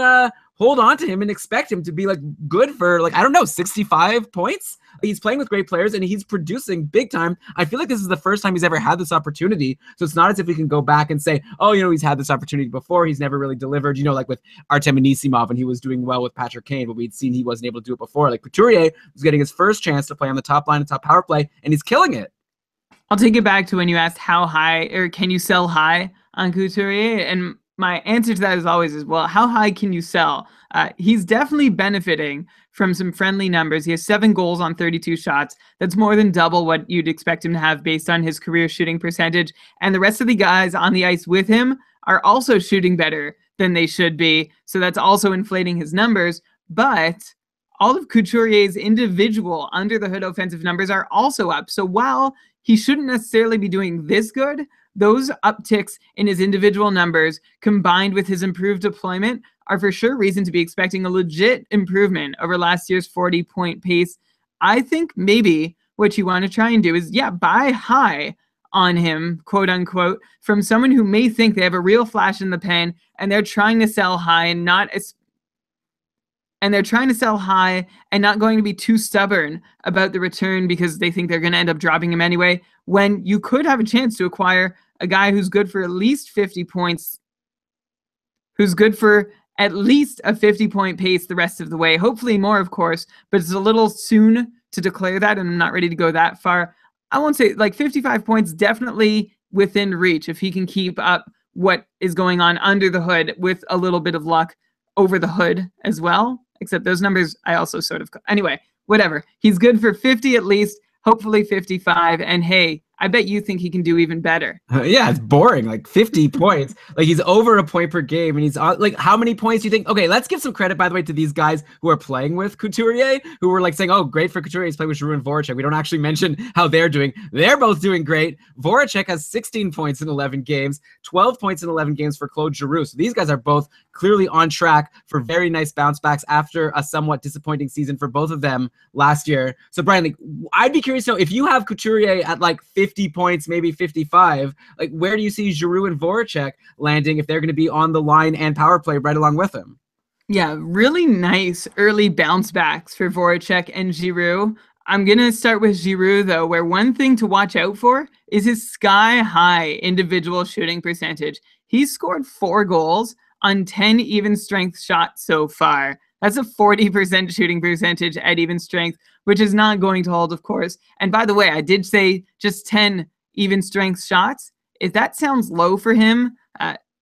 hold on to him and expect him to be like good for like, I don't know, 65 points? He's playing with great players and he's producing big time. I feel like this is the first time he's ever had this opportunity. So it's not as if we can go back and say, oh, you know, he's had this opportunity before. He's never really delivered, you know, like with Artem Anisimov when he was doing well with Patrick Kane, but we'd seen he wasn't able to do it before. Like Couturier was getting his first chance to play on the top line and top power play, and he's killing it. I'll take it back to when you asked how high, or can you sell high on Couturier? And my answer to that is always is, well, how high can you sell? He's definitely benefiting from some friendly numbers. He has 7 goals on 32 shots. That's more than double what you'd expect him to have based on his career shooting percentage. And the rest of the guys on the ice with him are also shooting better than they should be. So that's also inflating his numbers. But all of Couturier's individual under the hood offensive numbers are also up. So while he shouldn't necessarily be doing this good, those upticks in his individual numbers combined with his improved deployment are for sure reason to be expecting a legit improvement over last year's 40-point pace. I think maybe what you want to try and do is, buy high on him, quote unquote, from someone who may think they have a real flash in the pan and they're trying to sell high and not going to be too stubborn about the return because they think they're going to end up dropping him anyway, when you could have a chance to acquire a guy who's good for at least 50 points, who's good for at least a 50-point pace the rest of the way. Hopefully more, of course, but it's a little soon to declare that, and I'm not ready to go that far. I won't say, like, 55 points definitely within reach if he can keep up what is going on under the hood with a little bit of luck over the hood as well. Except those numbers I also sort of... Anyway, whatever. He's good for 50 at least, hopefully 55, and hey, I bet you think he can do even better. Yeah, it's boring. Like 50 points. Like he's over a point per game, and he's on, like, how many points do you think? Okay, let's give some credit, by the way, to these guys who are playing with Couturier, who were like saying, oh, great for Couturier, he's playing with Giroux and Voracek. We don't actually mention how they're doing. They're both doing great. Voracek has 16 points in 11 games, 12 points in 11 games for Claude Giroux. So these guys are both clearly on track for very nice bounce backs after a somewhat disappointing season for both of them last year. So Brian, like, I'd be curious to know if you have Couturier at like 50 points, maybe 55, like where do you see Giroux and Voracek landing if they're going to be on the line and power play right along with him? Yeah, really nice early bounce backs for Voracek and Giroux. I'm going to start with Giroux, though, where one thing to watch out for is his sky-high individual shooting percentage. He's scored 4 goals on 10 even strength shots so far. That's a 40% shooting percentage at even strength, which is not going to hold, of course. And by the way, I did say just 10 even strength shots. If that sounds low for him,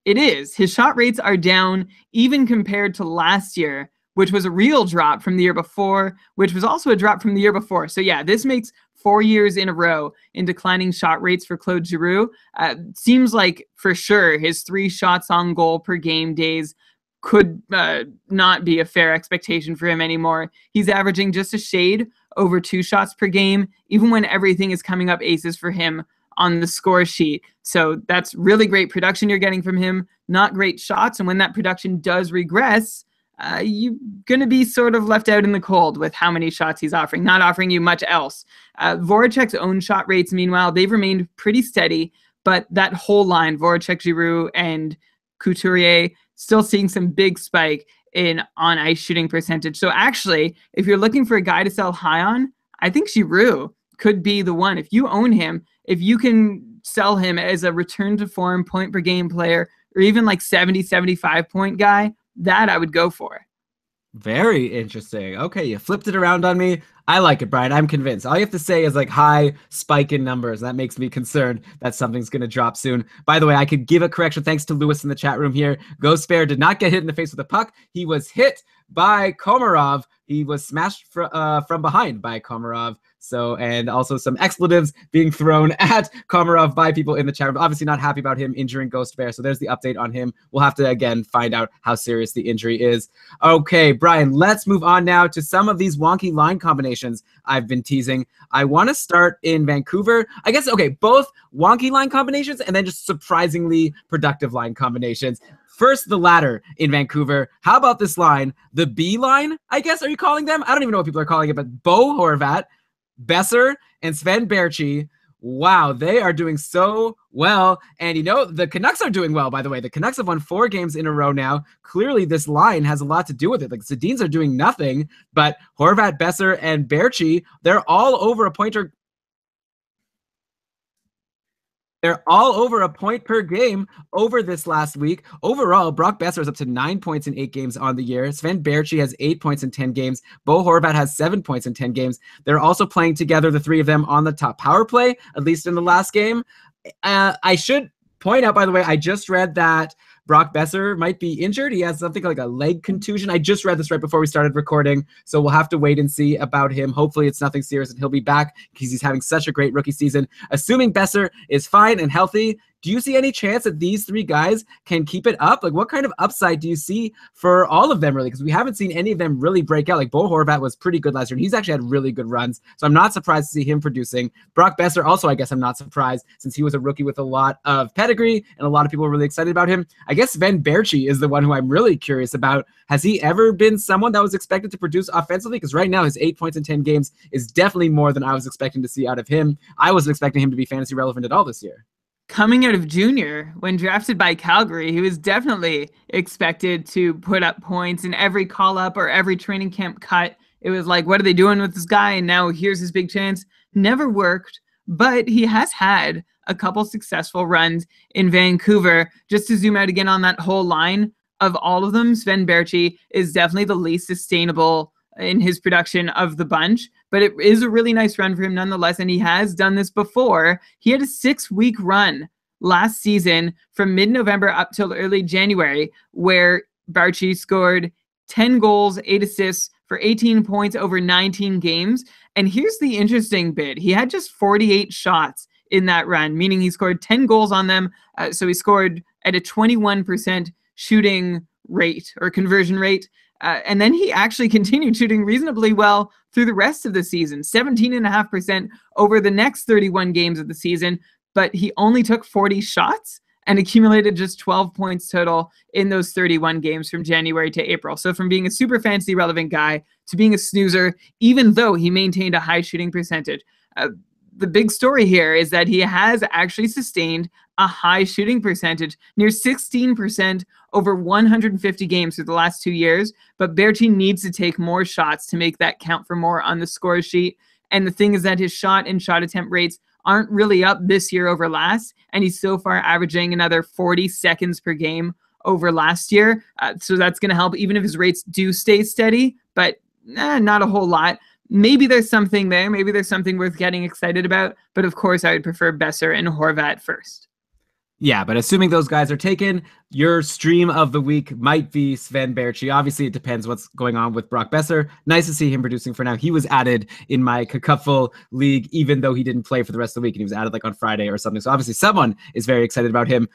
it is. His shot rates are down even compared to last year, which was a real drop from the year before, which was also a drop from the year before. So yeah, this makes 4 years in a row in declining shot rates for Claude Giroux. Seems like for sure his 3 shots on goal per game days could not be a fair expectation for him anymore. He's averaging just a shade over 2 shots per game, even when everything is coming up aces for him on the score sheet. So that's really great production you're getting from him, not great shots. And when that production does regress, you're going to be sort of left out in the cold with how many shots he's offering, not offering you much else. Voracek's own shot rates, meanwhile, they've remained pretty steady, but that whole line, Voracek, Giroux, and Couturier, still seeing some big spike in on-ice shooting percentage. So actually, if you're looking for a guy to sell high on, I think Giroux could be the one. If you own him, if you can sell him as a return to form point per game player, or even like 70, 75 point guy, that I would go for. Very interesting. Okay, you flipped it around on me. I like it, Brian. I'm convinced. All you have to say is like high spike in numbers. That makes me concerned that something's going to drop soon. By the way, I could give a correction thanks to Lewis in the chat room here. Ghost Bear did not get hit in the face with a puck. He was hit by Komarov. He was smashed from behind by Komarov. So, and also some expletives being thrown at Komarov by people in the chat room. Obviously not happy about him injuring Ghost Bear. So there's the update on him. We'll have to, again, find out how serious the injury is. Okay, Brian, let's move on now to some of these wonky line combinations I've been teasing. I want to start in Vancouver. I guess, okay, both wonky line combinations and then just surprisingly productive line combinations. First, the latter in Vancouver. How about this line? The B line, I guess, are you calling them? I don't even know what people are calling it, but Bo Horvat, Besser and Sven Berchi. Wow, they are doing so well. And the Canucks are doing well, by the way. The Canucks have won 4 games in a row now. Clearly, this line has a lot to do with it. Like, Sedins are doing nothing, but Horvat, Besser, and Berchi, they're all over a point per game over this last week. Overall, Brock Besser is up to 9 points in 8 games on the year. Sven Berchi has 8 points in 10 games. Bo Horvat has 7 points in 10 games. They're also playing together, the 3 of them, on the top power play, at least in the last game. I should point out, by the way, I just read that Brock Besser might be injured. He has something like a leg contusion. I just read this right before we started recording, so we'll have to wait and see about him. Hopefully it's nothing serious and he'll be back because he's having such a great rookie season. Assuming Besser is fine and healthy, do you see any chance that these 3 guys can keep it up? Like, what kind of upside do you see for all of them, really? Because we haven't seen any of them really break out. Like, Bo Horvat was pretty good last year, and he's actually had really good runs. So I'm not surprised to see him producing. Brock Besser also, I guess I'm not surprised, since he was a rookie with a lot of pedigree, and a lot of people were really excited about him. I guess Sven Berchi is the one who I'm really curious about. Has he ever been someone that was expected to produce offensively? Because right now his 8 points in 10 games is definitely more than I was expecting to see out of him. I wasn't expecting him to be fantasy relevant at all this year. Coming out of junior, when drafted by Calgary, he was definitely expected to put up points in every call-up or every training camp cut. It was like, what are they doing with this guy? And now here's his big chance. Never worked, but he has had a couple successful runs in Vancouver. Just to zoom out again on that whole line, of all of them, Sven Berchi is definitely the least sustainable in his production of the bunch, but it is a really nice run for him nonetheless, and he has done this before. He had a 6-week run last season from mid-November up till early January, where Berchi scored 10 goals, 8 assists for 18 points over 19 games. And here's the interesting bit. He had just 48 shots in that run, meaning he scored 10 goals on them. So he scored at a 21% shooting rate or conversion rate. And then he actually continued shooting reasonably well through the rest of the season, 17.5% over the next 31 games of the season. But he only took 40 shots and accumulated just 12 points total in those 31 games from January to April. So from being a super fantasy relevant guy to being a snoozer, even though he maintained a high shooting percentage. The big story here is that he has actually sustained a high shooting percentage, near 16% over 150 games through the last 2 years. But Berchi needs to take more shots to make that count for more on the score sheet. And the thing is that his shot and shot attempt rates aren't really up this year over last, and he's so far averaging another 40 seconds per game over last year. So that's going to help even if his rates do stay steady, but not a whole lot. Maybe there's something there. Maybe there's something worth getting excited about. But of course, I would prefer Besser and Horvat first. Yeah, but assuming those guys are taken, your stream of the week might be Sven Berchi. Obviously, it depends what's going on with Brock Besser. Nice to see him producing for now. He was added in my Cacupful league, even though he didn't play for the rest of the week, and he was added like on Friday or something. So obviously someone is very excited about him.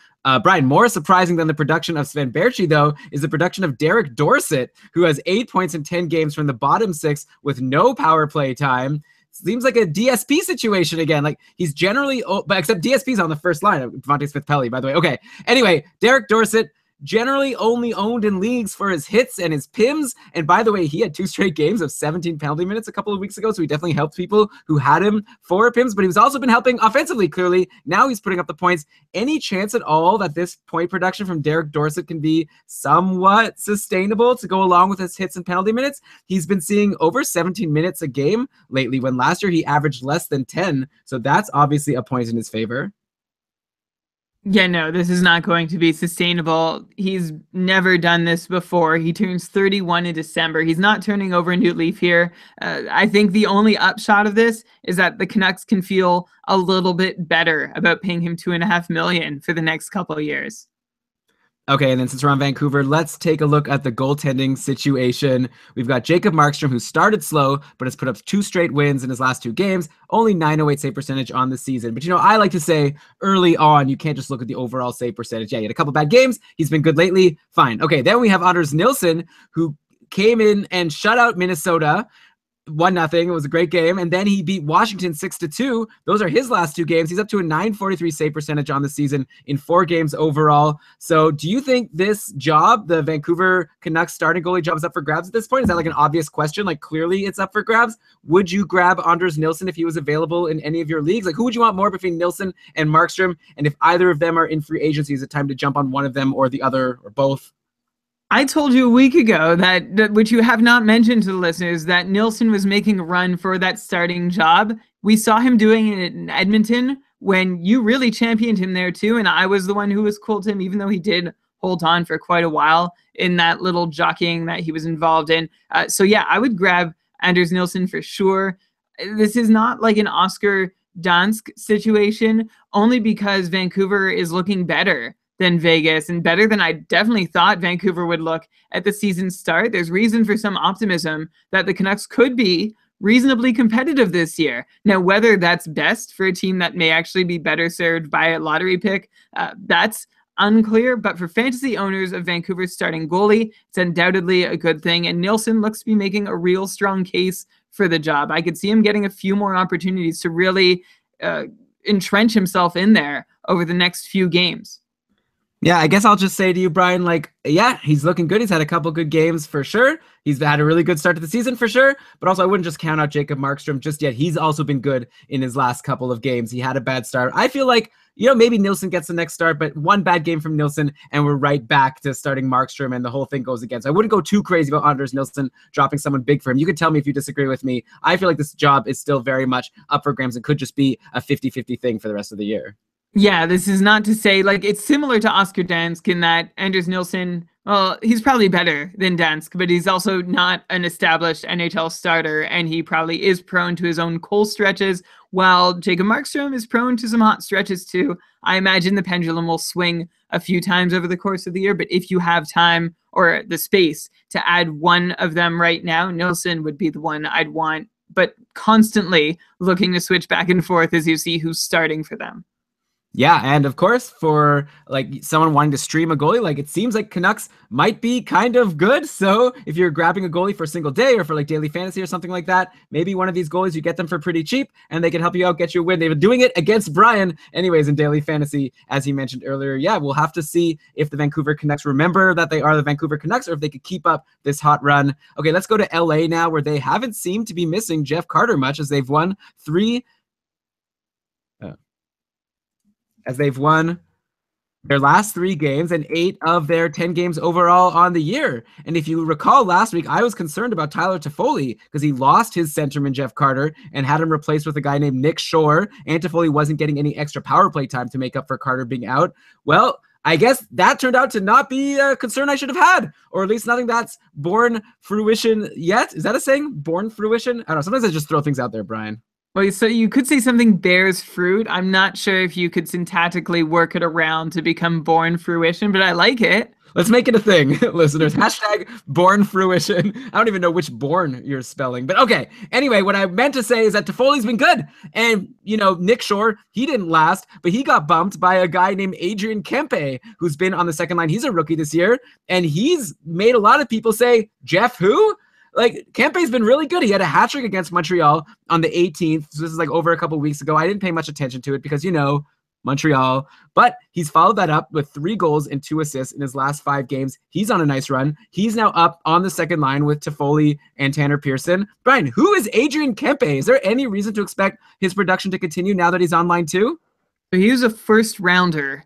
Brian, more surprising than the production of Sven Berchi, though, is the production of Derek Dorsett, who has 8 points in 10 games from the bottom 6 with no power play time. Seems like a DSP situation again. Like, he's generally, but except DSP's on the first line. Devontae Smith-Pelly, by the way. Okay. Anyway, Derek Dorsett, generally only owned in leagues for his hits and his PIMs. And by the way, he had 2 straight games of 17 penalty minutes a couple of weeks ago. So he definitely helped people who had him for PIMs, but he's also been helping offensively, clearly. Now he's putting up the points. Any chance at all that this point production from Derek Dorsett can be somewhat sustainable to go along with his hits and penalty minutes? He's been seeing over 17 minutes a game lately, when last year he averaged less than 10. So that's obviously a point in his favor. Yeah, no, this is not going to be sustainable. He's never done this before. He turns 31 in December. He's not turning over a new leaf here. I think the only upshot of this is that the Canucks can feel a little bit better about paying him $2.5 million for the next couple of years. Okay, and then since we're on Vancouver, let's take a look at the goaltending situation. We've got Jacob Markstrom, who started slow, but has put up 2 straight wins in his last 2 games, only .908 save percentage on the season. But, I like to say early on, you can't just look at the overall save percentage. Yeah, he had a couple bad games. He's been good lately. Fine. Okay, then we have Anders Nilsson, who came in and shut out Minnesota. 1-0. It was a great game. And then he beat Washington 6-2. Those are his last 2 games. He's up to a .943 save percentage on the season in 4 games overall. So do you think this job, the Vancouver Canucks starting goalie job, is up for grabs at this point? Is that like an obvious question? Like clearly it's up for grabs. Would you grab Anders Nilsson if he was available in any of your leagues? Like who would you want more between Nilsson and Markstrom? And if either of them are in free agency, is it time to jump on one of them or the other or both? I told you a week ago that which you have not mentioned to the listeners, that Nilsson was making a run for that starting job. We saw him doing it in Edmonton when you really championed him there too, and I was the one who was cool to him, even though he did hold on for quite a while in that little jockeying that he was involved in. So yeah, I would grab Anders Nilsson for sure. This is not like an Oscar Dansk situation, only because Vancouver is looking better than Vegas and better than I definitely thought Vancouver would look at the season start. There's reason for some optimism that the Canucks could be reasonably competitive this year. Now, whether that's best for a team that may actually be better served by a lottery pick, that's unclear. But for fantasy owners of Vancouver's starting goalie, it's undoubtedly a good thing. And Nilsson looks to be making a real strong case for the job. I could see him getting a few more opportunities to really entrench himself in there over the next few games. Yeah, I guess I'll just say to you, Brian, like, yeah, he's looking good. He's had a couple good games for sure. He's had a really good start to the season for sure. But also, I wouldn't just count out Jacob Markstrom just yet. He's also been good in his last couple of games. He had a bad start. I feel like, maybe Nilsson gets the next start, but one bad game from Nilsson, and we're right back to starting Markstrom, and the whole thing goes again. So I wouldn't go too crazy about Anders Nilsson dropping someone big for him. You can tell me if you disagree with me. I feel like this job is still very much up for grabs and could just be a 50-50 thing for the rest of the year. Yeah, this is not to say, like, it's similar to Oscar Dansk in that Anders Nilsson, well, he's probably better than Dansk, but he's also not an established NHL starter, and he probably is prone to his own cold stretches, while Jacob Markstrom is prone to some hot stretches too. I imagine the pendulum will swing a few times over the course of the year, but if you have time or the space to add one of them right now, Nilsson would be the one I'd want, but constantly looking to switch back and forth as you see who's starting for them. Yeah, and of course, for like someone wanting to stream a goalie, like it seems like Canucks might be kind of good. So if you're grabbing a goalie for a single day or for like daily fantasy or something like that, maybe one of these goalies, you get them for pretty cheap and they can help you out, get you a win. They've been doing it against Brian anyways in daily fantasy, as he mentioned earlier. Yeah, we'll have to see if the Vancouver Canucks remember that they are the Vancouver Canucks or if they could keep up this hot run. Okay, let's go to LA now, where they haven't seemed to be missing Jeff Carter much, as they've won their last 3 games and 8 of their 10 games overall on the year. And if you recall last week, I was concerned about Tyler Toffoli because he lost his centerman, Jeff Carter, and had him replaced with a guy named Nick Shore. And Toffoli wasn't getting any extra power play time to make up for Carter being out. Well, I guess that turned out to not be a concern I should have had, or at least nothing that's borne fruition yet. Is that a saying? Born fruition? I don't know. Sometimes I just throw things out there, Brian. Well, so you could say something bears fruit. I'm not sure if you could syntactically work it around to become born fruition, but I like it. Let's make it a thing, listeners. Hashtag born fruition. I don't even know which born you're spelling, but okay. Anyway, what I meant to say is that Toffoli's been good. And, Nick Shore, he didn't last, but he got bumped by a guy named Adrian Kempe, who's been on the second line. He's a rookie this year, and he's made a lot of people say, Jeff who? Like, Kempe's been really good. He had a hat trick against Montreal on the 18th. So this is like over a couple weeks ago. I didn't pay much attention to it because, Montreal. But he's followed that up with 3 goals and 2 assists in his last 5 games. He's on a nice run. He's now up on the second line with Toffoli and Tanner Pearson. Brian, who is Adrian Kempe? Is there any reason to expect his production to continue now that he's on line 2? So he was a first rounder.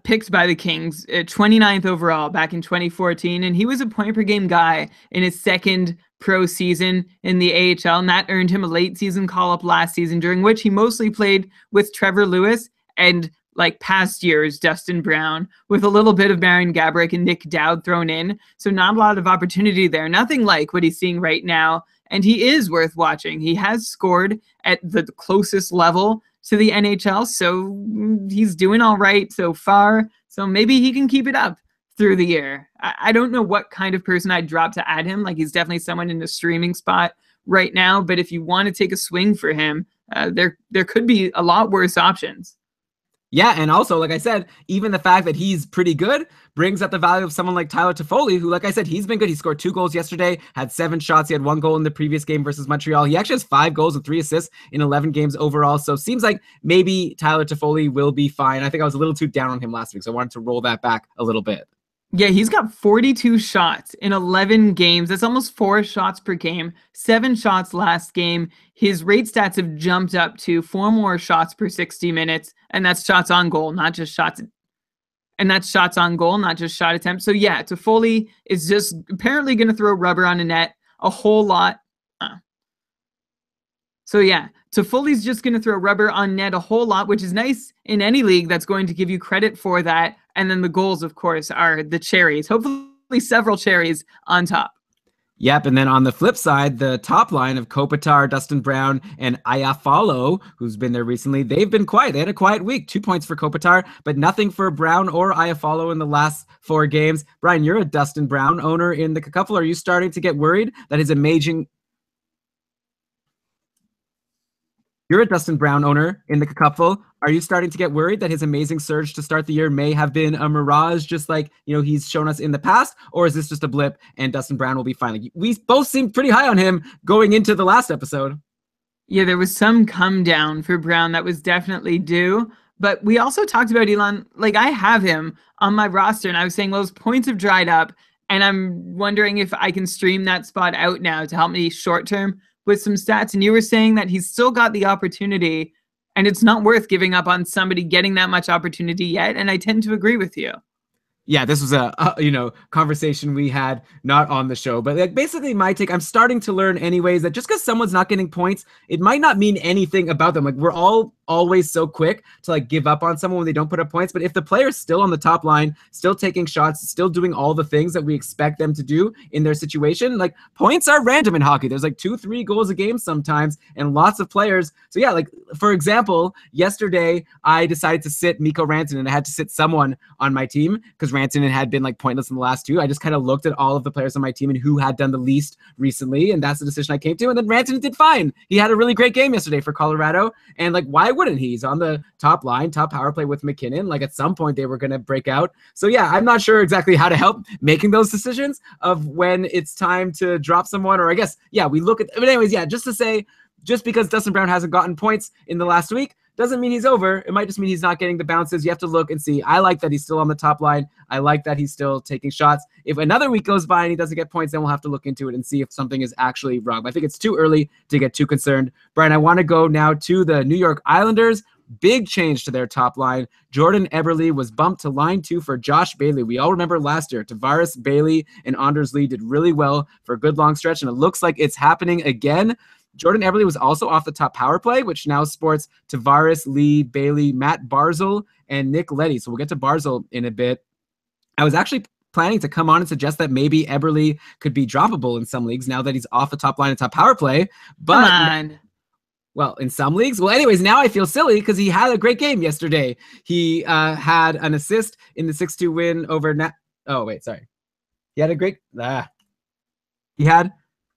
Picked by the Kings, 29th overall back in 2014, and he was a point-per-game guy in his second pro season in the AHL, and that earned him a late-season call-up last season, during which he mostly played with Trevor Lewis and, like past years, Dustin Brown, with a little bit of Baron Gaborik and Nick Dowd thrown in, so not a lot of opportunity there. Nothing like what he's seeing right now, and he is worth watching. He has scored at the closest level to the NHL, so he's doing all right so far. So maybe he can keep it up through the year. I don't know what kind of person I'd drop to add him. Like, he's definitely someone in the streaming spot right now, but if you want to take a swing for him, there could be a lot worse options. Yeah, and also, like I said, even the fact that he's pretty good brings up the value of someone like Tyler Toffoli, who, like I said, he's been good. He scored 2 goals yesterday, had 7 shots. He had 1 goal in the previous game versus Montreal. He actually has 5 goals and 3 assists in 11 games overall. So seems like maybe Tyler Toffoli will be fine. I think I was a little too down on him last week, so I wanted to roll that back a little bit. Yeah, he's got 42 shots in 11 games. That's almost 4 shots per game. 7 shots last game. His rate stats have jumped up to 4 more shots per 60 minutes, and that's shots on goal, not just shots. And that's shots on goal, not just shot attempts. So yeah, Toffoli is just apparently going to throw rubber on a net a whole lot. So yeah, Toffoli's just going to throw rubber on net a whole lot, which is nice in any league that's going to give you credit for that. And then the goals, of course, are the cherries. Hopefully several cherries on top. Yep, and then on the flip side, the top line of Kopitar, Dustin Brown, and Iafallo, who's been there recently, they've been quiet. They had a quiet week. 2 points for Kopitar, but nothing for Brown or Iafallo in the last 4 games. Brian, you're a Dustin Brown owner in the couple. Are you starting to get worried that his amazing... You're a Dustin Brown owner in the couple. Are you starting to get worried that his amazing surge to start the year may have been a mirage, just like he's shown us in the past, or is this just a blip and Dustin Brown will be fine? Like, we both seemed pretty high on him going into the last episode. Yeah, there was some come down for Brown that was definitely due, but we also talked about Elon. Like, I have him on my roster, and I was saying, well, his points have dried up, and I'm wondering if I can stream that spot out now to help me short term with some stats. And you were saying that he's still got the opportunity, and it's not worth giving up on somebody getting that much opportunity yet. And I tend to agree with you. Yeah, this was a conversation we had not on the show, but like basically my take, I'm starting to learn anyways that just because someone's not getting points, it might not mean anything about them. Like, we're all always so quick to like give up on someone when they don't put up points, but if the player's still on the top line, still taking shots, still doing all the things that we expect them to do in their situation, like, points are random in hockey. There's like 2-3 goals a game sometimes, and lots of players. So yeah, like, for example, yesterday I decided to sit Mikko Rantanen, and I had to sit someone on my team because Rantanen had been like pointless in the last 2. I just kind of looked at all of the players on my team and who had done the least recently, and that's the decision I came to. And then Rantanen did fine. He had a really great game yesterday for Colorado, and like, why wouldn't he? He's on the top line, top power play with McKinnon. Like, at some point they were going to break out. So yeah, I'm not sure exactly how to help making those decisions of when it's time to drop someone, or I guess, yeah, we look at, but anyways, yeah, just to say, just because Dustin Brown hasn't gotten points in the last week doesn't mean he's over. It might just mean he's not getting the bounces. You have to look and see. I like that he's still on the top line. I like that he's still taking shots. If another week goes by and he doesn't get points, then we'll have to look into it and see if something is actually wrong. But I think it's too early to get too concerned. Brian, I want to go now to the New York Islanders. Big change to their top line. Jordan Eberle was bumped to line 2 for Josh Bailey. We all remember last year, Tavares, Bailey, and Anders Lee did really well for a good long stretch, and it looks like it's happening again. Jordan Eberle was also off the top power play, which now sports Tavares, Lee, Bailey, Matt Barzal, and Nick Leddy. So we'll get to Barzal in a bit. I was actually planning to come on and suggest that maybe Eberle could be droppable in some leagues now that he's off the top line and top power play. But come on. Well, in some leagues. Well, anyways, now I feel silly because he had a great game yesterday. He had an assist in the 6-2 win over He had a great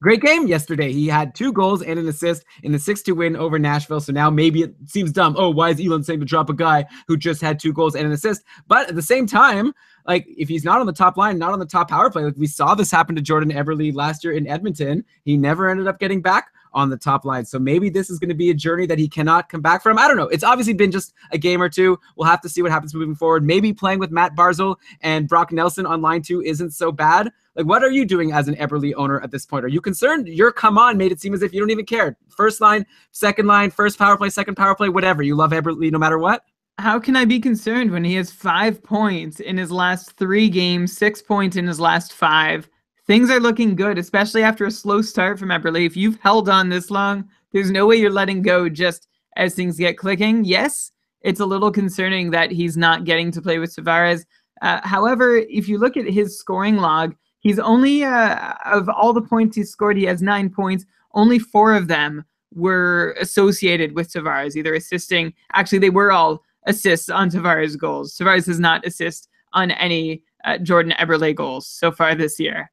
great game yesterday. He had 2 goals and an assist in the 6-2 win over Nashville. So now maybe it seems dumb. Oh, why is Elon saying to drop a guy who just had 2 goals and an assist? But at the same time, like, if he's not on the top line, not on the top power play, like we saw this happen to Jordan Eberle last year in Edmonton, he never ended up getting back on the top line. So maybe this is going to be a journey that he cannot come back from. I don't know. It's obviously been just a game or 2. We'll have to see what happens moving forward. Maybe playing with Matt Barzal and Brock Nelson on line 2 isn't so bad. Like, what are you doing as an Eberle owner at this point? Are you concerned? Your come on made it seem as if you don't even care. First line, second line, first power play, second power play, whatever. You love Eberle no matter what. How can I be concerned when he has 5 points in his last 3 games, 6 points in his last 5? Things are looking good, especially after a slow start from Eberle. If you've held on this long, there's no way you're letting go just as things get clicking. Yes, it's a little concerning that he's not getting to play with Tavares. However, if you look at his scoring log, he's only, of all the points he scored, he has 9 points. Only 4 of them were associated with Tavares, either assisting. Actually, they were all assists on Tavares' goals. Tavares does not assist on any Jordan Eberle goals so far this year.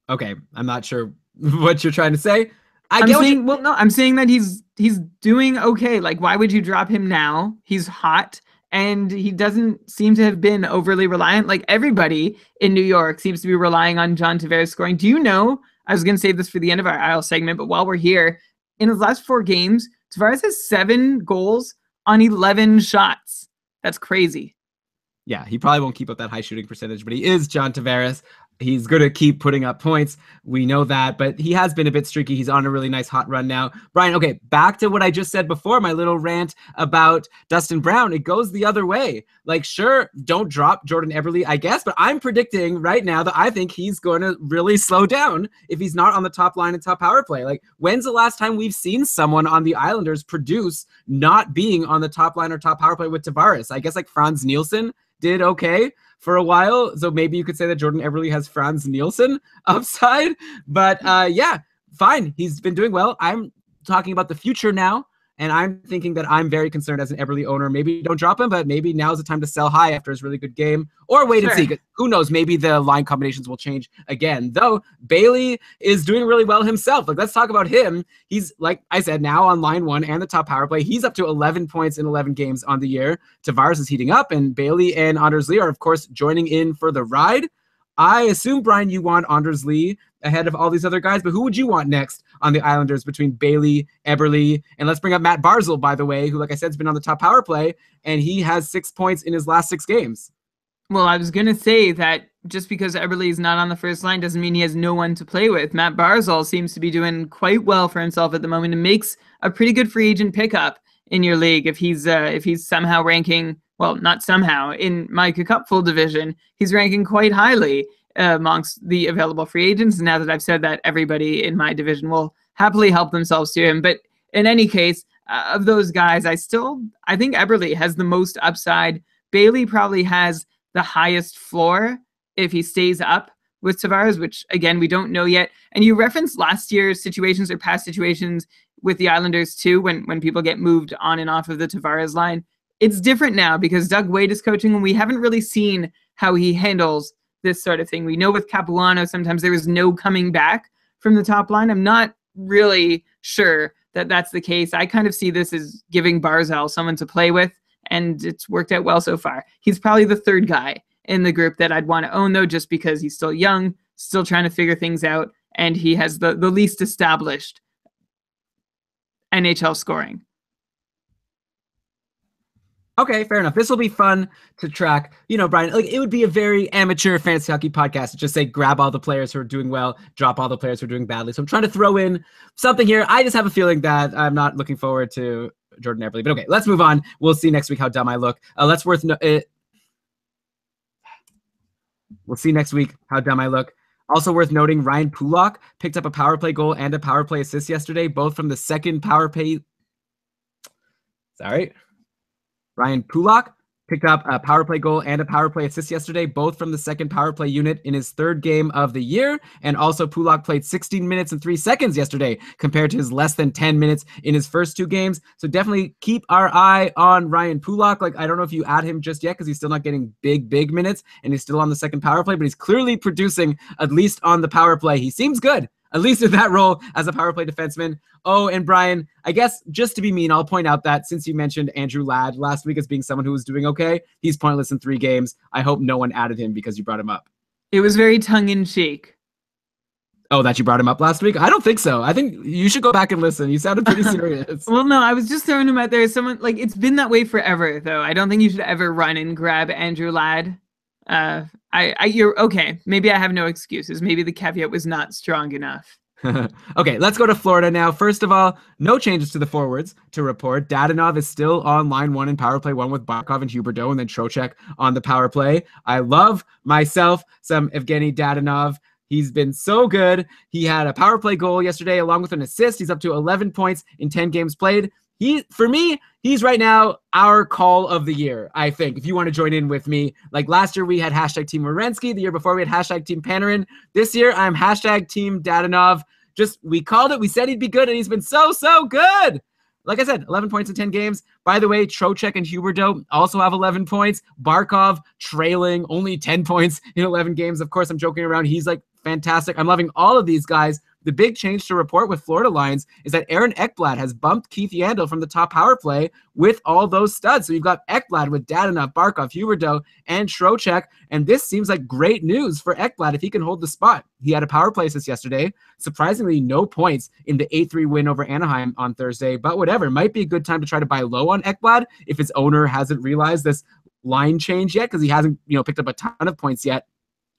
Okay, I'm not sure what you're trying to say. I'm saying that he's doing okay. Like, why would you drop him now? He's hot. and he doesn't seem to have been overly reliant. Like everybody in New York seems to be relying on John Tavares scoring. Do you know, I was going to save this for the end of our Isle segment, but while we're here, in his last 4 games, Tavares has 7 goals on 11 shots. That's crazy. Yeah, he probably won't keep up that high shooting percentage, but he is John Tavares. He's going to keep putting up points. We know that, but he has been a bit streaky. He's on a really nice hot run now. Brian, okay, back to what I just said before, my little rant about Dustin Brown. It goes the other way. Like, sure, don't drop Jordan Eberle, I guess, but I'm predicting right now that I think he's going to really slow down if he's not on the top line and top power play. Like, when's the last time we've seen someone on the Islanders produce not being on the top line or top power play with Tavares? I guess like Franz Nielsen did okay for a while. So maybe you could say that Jordan Eberle has Franz Nielsen upside. But yeah, fine. He's been doing well. I'm talking about the future now. And I'm thinking that I'm very concerned as an Eberle owner. Maybe don't drop him, but maybe now's the time to sell high after his really good game. Or wait and see. Who knows? Maybe the line combinations will change again. Though Bailey is doing really well himself. Like, let's talk about him. He's, like I said, now on line 1 and the top power play. He's up to 11 points in 11 games on the year. Tavares is heating up, and Bailey and Anders Lee are, of course, joining in for the ride. I assume, Brian, you want Anders Lee ahead of all these other guys, but who would you want next on the Islanders between Bailey, Eberle, and let's bring up Matt Barzal, by the way, who, like I said, has been on the top power play, and he has 6 points in his last 6 games. Well, I was going to say that just because Eberle is not on the first line doesn't mean he has no one to play with. Matt Barzal seems to be doing quite well for himself at the moment and makes a pretty good free agent pickup in your league if he's somehow ranking, well, not somehow, in my Cupful division, he's ranking quite highly amongst the available free agents. Now that I've said that, everybody in my division will happily help themselves to him. But in any case, of those guys, I think Eberle has the most upside. Bailey probably has the highest floor if he stays up with Tavares, which again, we don't know yet. And you referenced last year's situations or past situations with the Islanders too, when people get moved on and off of the Tavares line. It's different now because Doug Wade is coaching, and we haven't really seen how he handles this sort of thing. We know with Capuano, sometimes there was no coming back from the top line. I'm not really sure that that's the case. I kind of see this as giving Barzal someone to play with, and it's worked out well so far. He's probably the 3rd guy in the group that I'd want to own, though, just because he's still young, still trying to figure things out, and he has the least established NHL scoring. Okay, fair enough. This will be fun to track. You know, Brian, like, it would be a very amateur fantasy hockey podcast to just say grab all the players who are doing well, drop all the players who are doing badly. So I'm trying to throw in something here. I just have a feeling that I'm not looking forward to Jordan Eberle. But okay, let's move on. We'll see next week how dumb I look. We'll see next week how dumb I look. Also worth noting, Ryan Pulock picked up a power play goal and a power play assist yesterday, both from the second power play. Ryan Pulock picked up a power play goal and a power play assist yesterday, both from the second power play unit in his 3rd game of the year. And also Pulock played 16 minutes and 3 seconds yesterday compared to his less than 10 minutes in his first 2 games. So definitely keep our eye on Ryan Pulock. Like, I don't know if you add him just yet because he's still not getting big minutes and he's still on the second power play, but he's clearly producing at least on the power play. He seems good, at least in that role as a power play defenseman. Oh, and Brian, I guess just to be mean, I'll point out that since you mentioned Andrew Ladd last week as being someone who was doing okay, he's pointless in 3 games. I hope no one added him because you brought him up. It was very tongue-in-cheek. Oh, that you brought him up last week? I don't think so. I think you should go back and listen. You sounded pretty serious. Well, no, I was just throwing him out there as someone, like, it's been that way forever, though. I don't think you should ever run and grab Andrew Ladd. You're okay. Maybe I have no excuses. Maybe the caveat was not strong enough. Okay, let's go to Florida now. First of all, no changes to the forwards to report. Dadonov is still on line 1 in power play 1 with Barkov and Huberdeau, and then Trocheck on the power play. I love myself some Evgeny Dadonov. He's been so good. He had a power play goal yesterday along with an assist. He's up to 11 points in 10 games played. For me, he's right now our call of the year, I think, if you want to join in with me. Like last year, we had hashtag Team Werenski. The year before, we had hashtag Team Panarin. This year, I'm hashtag Team Dadonov. We called it. We said he'd be good, and he's been so good. Like I said, 11 points in 10 games. By the way, Trocheck and Huberdeau also have 11 points. Barkov trailing only 10 points in 11 games. Of course, I'm joking around. He's like fantastic. I'm loving all of these guys. the big change to report with Florida lines is that Aaron Ekblad has bumped Keith Yandle from the top power play with all those studs. So you've got Ekblad with Dadonov, Barkov, Huberdeau, and Trocheck, and this seems like great news for Ekblad if he can hold the spot. He had a power play assist yesterday. Surprisingly, no points in the 8-3 win over Anaheim on Thursday, but whatever. It might be a good time to try to buy low on Ekblad if his owner hasn't realized this line change yet, because he hasn't, picked up a ton of points yet.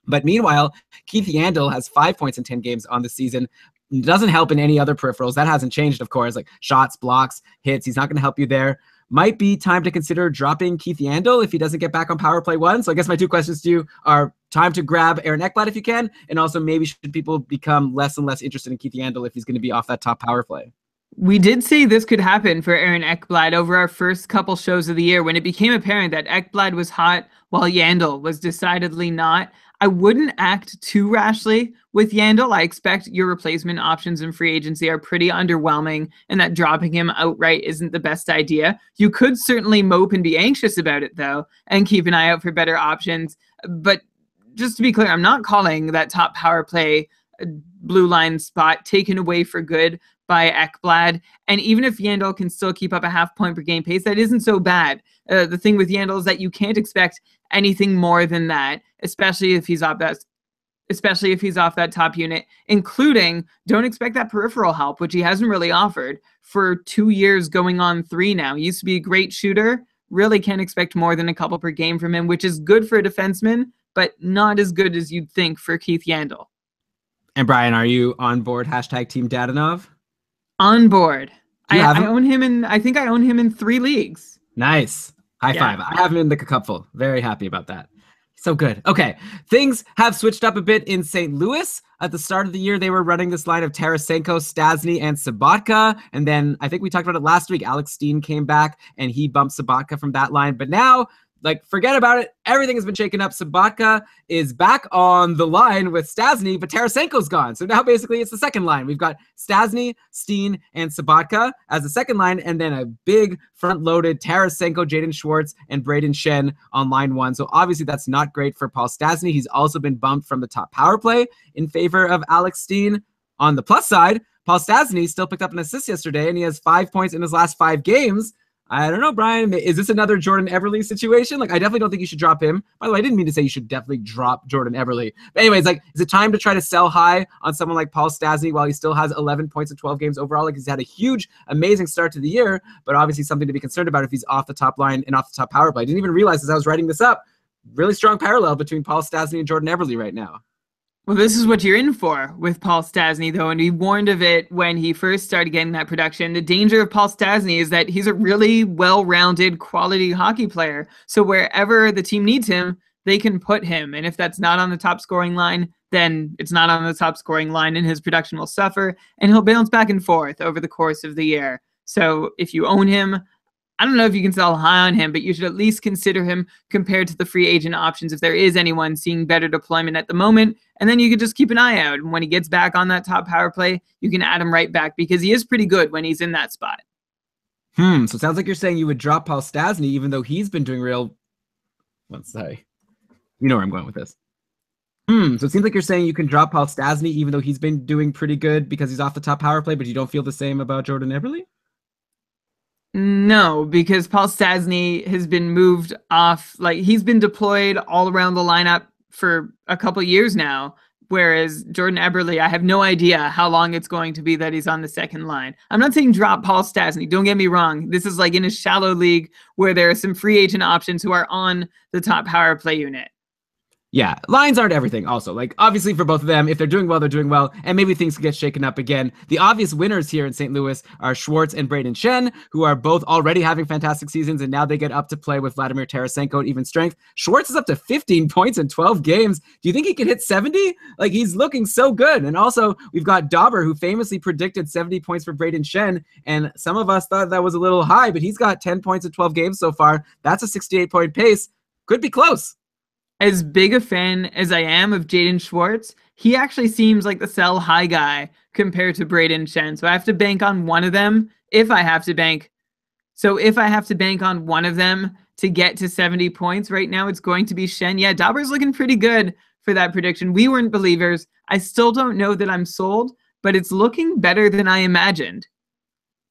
But meanwhile, Keith Yandle has 5 points in 10 games on the season. It doesn't help in any other peripherals. That hasn't changed, of course, like shots, blocks, hits. He's not going to help you there. Might be time to consider dropping Keith Yandle if he doesn't get back on power play 1. So I guess my 2 questions to you are time to grab Aaron Ekblad if you can, and also maybe should people become less and less interested in Keith Yandle if he's going to be off that top power play? We did say this could happen for Aaron Ekblad over our first couple shows of the year when it became apparent that Ekblad was hot while Yandle was decidedly not. I wouldn't act too rashly with Yandle. I expect your replacement options in free agency are pretty underwhelming and that dropping him outright isn't the best idea. You could certainly mope and be anxious about it, though, and keep an eye out for better options. But just to be clear, I'm not calling that top power play blue line spot taken away for good by Ekblad. And even if Yandle can still keep up a half point per game pace, that isn't so bad. The thing with Yandle is that you can't expect anything more than that, especially if he's off that top unit, including don't expect that peripheral help, which he hasn't really offered for 2 years going on 3 now. He used to be a great shooter. Really can't expect more than a couple per game from him, which is good for a defenseman, but not as good as you'd think for Keith Yandle. And Brian, are you on board hashtag Team Dadonov? On board. I own him in, I think I own him in 3 leagues. Nice. High five. I have him in the cupful. Very happy about that. So good. Okay. Things have switched up a bit in St. Louis. At the start of the year, they were running this line of Tarasenko, Stastny, and Sabatka. And then I think we talked about it last week. Alex Steen came back and he bumped Sabatka from that line. But now, forget about it. Everything has been shaken up. Sabatka is back on the line with Stastny, but Tarasenko's gone. So now basically it's the second line. We've got Stastny, Steen, and Sabatka as the second line, and then a big front-loaded Tarasenko, Jaden Schwartz, and Braden Shen on line 1. So obviously that's not great for Paul Stastny. He's also been bumped from the top power play in favor of Alex Steen. On the plus side, Paul Stastny still picked up an assist yesterday, and he has 5 points in his last 5 games. I don't know, Brian. Is this another Jordan Eberle situation? I definitely don't think you should drop him. By the way, I didn't mean to say you should definitely drop Jordan Eberle. But anyways, is it time to try to sell high on someone like Paul Stastny while he still has 11 points in 12 games overall? He's had a huge, amazing start to the year, but obviously something to be concerned about if he's off the top line and off the top power play. I didn't even realize as I was writing this up, really strong parallel between Paul Stastny and Jordan Eberle right now. Well, this is what you're in for with Paul Stastny, though, and he warned of it when he first started getting that production. The danger of Paul Stastny is that he's a really well-rounded, quality hockey player. So wherever the team needs him, they can put him. And if that's not on the top scoring line, then it's not on the top scoring line, and his production will suffer, and he'll bounce back and forth over the course of the year. So if you own him, I don't know if you can sell high on him, but you should at least consider him compared to the free agent options if there is anyone seeing better deployment at the moment. And then you could just keep an eye out. And when he gets back on that top power play, you can add him right back because he is pretty good when he's in that spot. So it sounds like you're saying you would drop Paul Stastny even though he's been doing real... Sorry. You know where I'm going with this. So it seems like you're saying you can drop Paul Stastny even though he's been doing pretty good because he's off the top power play, but you don't feel the same about Jordan Eberle? No, because Paul Stastny has been moved off. He's been deployed all around the lineup for a couple years now, whereas Jordan Eberle, I have no idea how long it's going to be that he's on the second line. I'm not saying drop Paul Stastny. Don't get me wrong. This is in a shallow league where there are some free agent options who are on the top power play unit. Yeah, lines aren't everything also. Obviously for both of them, if they're doing well, they're doing well, and maybe things can get shaken up again. The obvious winners here in St. Louis are Schwartz and Braden Shen, who are both already having fantastic seasons, and now they get up to play with Vladimir Tarasenko at even strength. Schwartz is up to 15 points in 12 games. Do you think he can hit 70? He's looking so good. And also, we've got Dauber, who famously predicted 70 points for Braden Shen, and some of us thought that was a little high, but he's got 10 points in 12 games so far. That's a 68-point pace. Could be close. As big a fan as I am of Jaden Schwartz, he actually seems like the sell high guy compared to Braden Shen. So I have to bank on one of them if I have to bank. So if I have to bank on one of them to get to 70 points right now, it's going to be Shen. Yeah, Dauber's looking pretty good for that prediction. We weren't believers. I still don't know that I'm sold, but it's looking better than I imagined.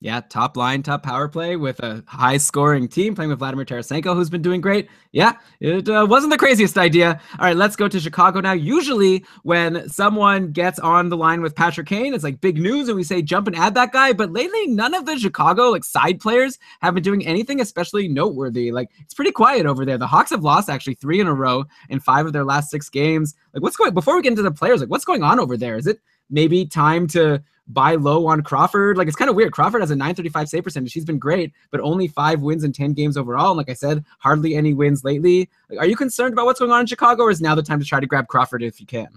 Yeah, top line, top power play with a high-scoring team playing with Vladimir Tarasenko, who's been doing great. Yeah, it wasn't the craziest idea. All right, let's go to Chicago now. Usually when someone gets on the line with Patrick Kane, it's like big news and we say jump and add that guy. But lately, none of the Chicago like side players have been doing anything especially noteworthy. Like it's pretty quiet over there. The Hawks have lost actually 3 in a row in 5 of their last 6 games. Like before we get into the players, like what's going on over there? Is it maybe time to buy low on Crawford? Like it's kind of weird. Crawford has a 935 save percentage. She's been great, but only 5 wins in 10 games overall. And like I said, hardly any wins lately. Like, are you concerned about what's going on in Chicago, or is now the time to try to grab Crawford if you can?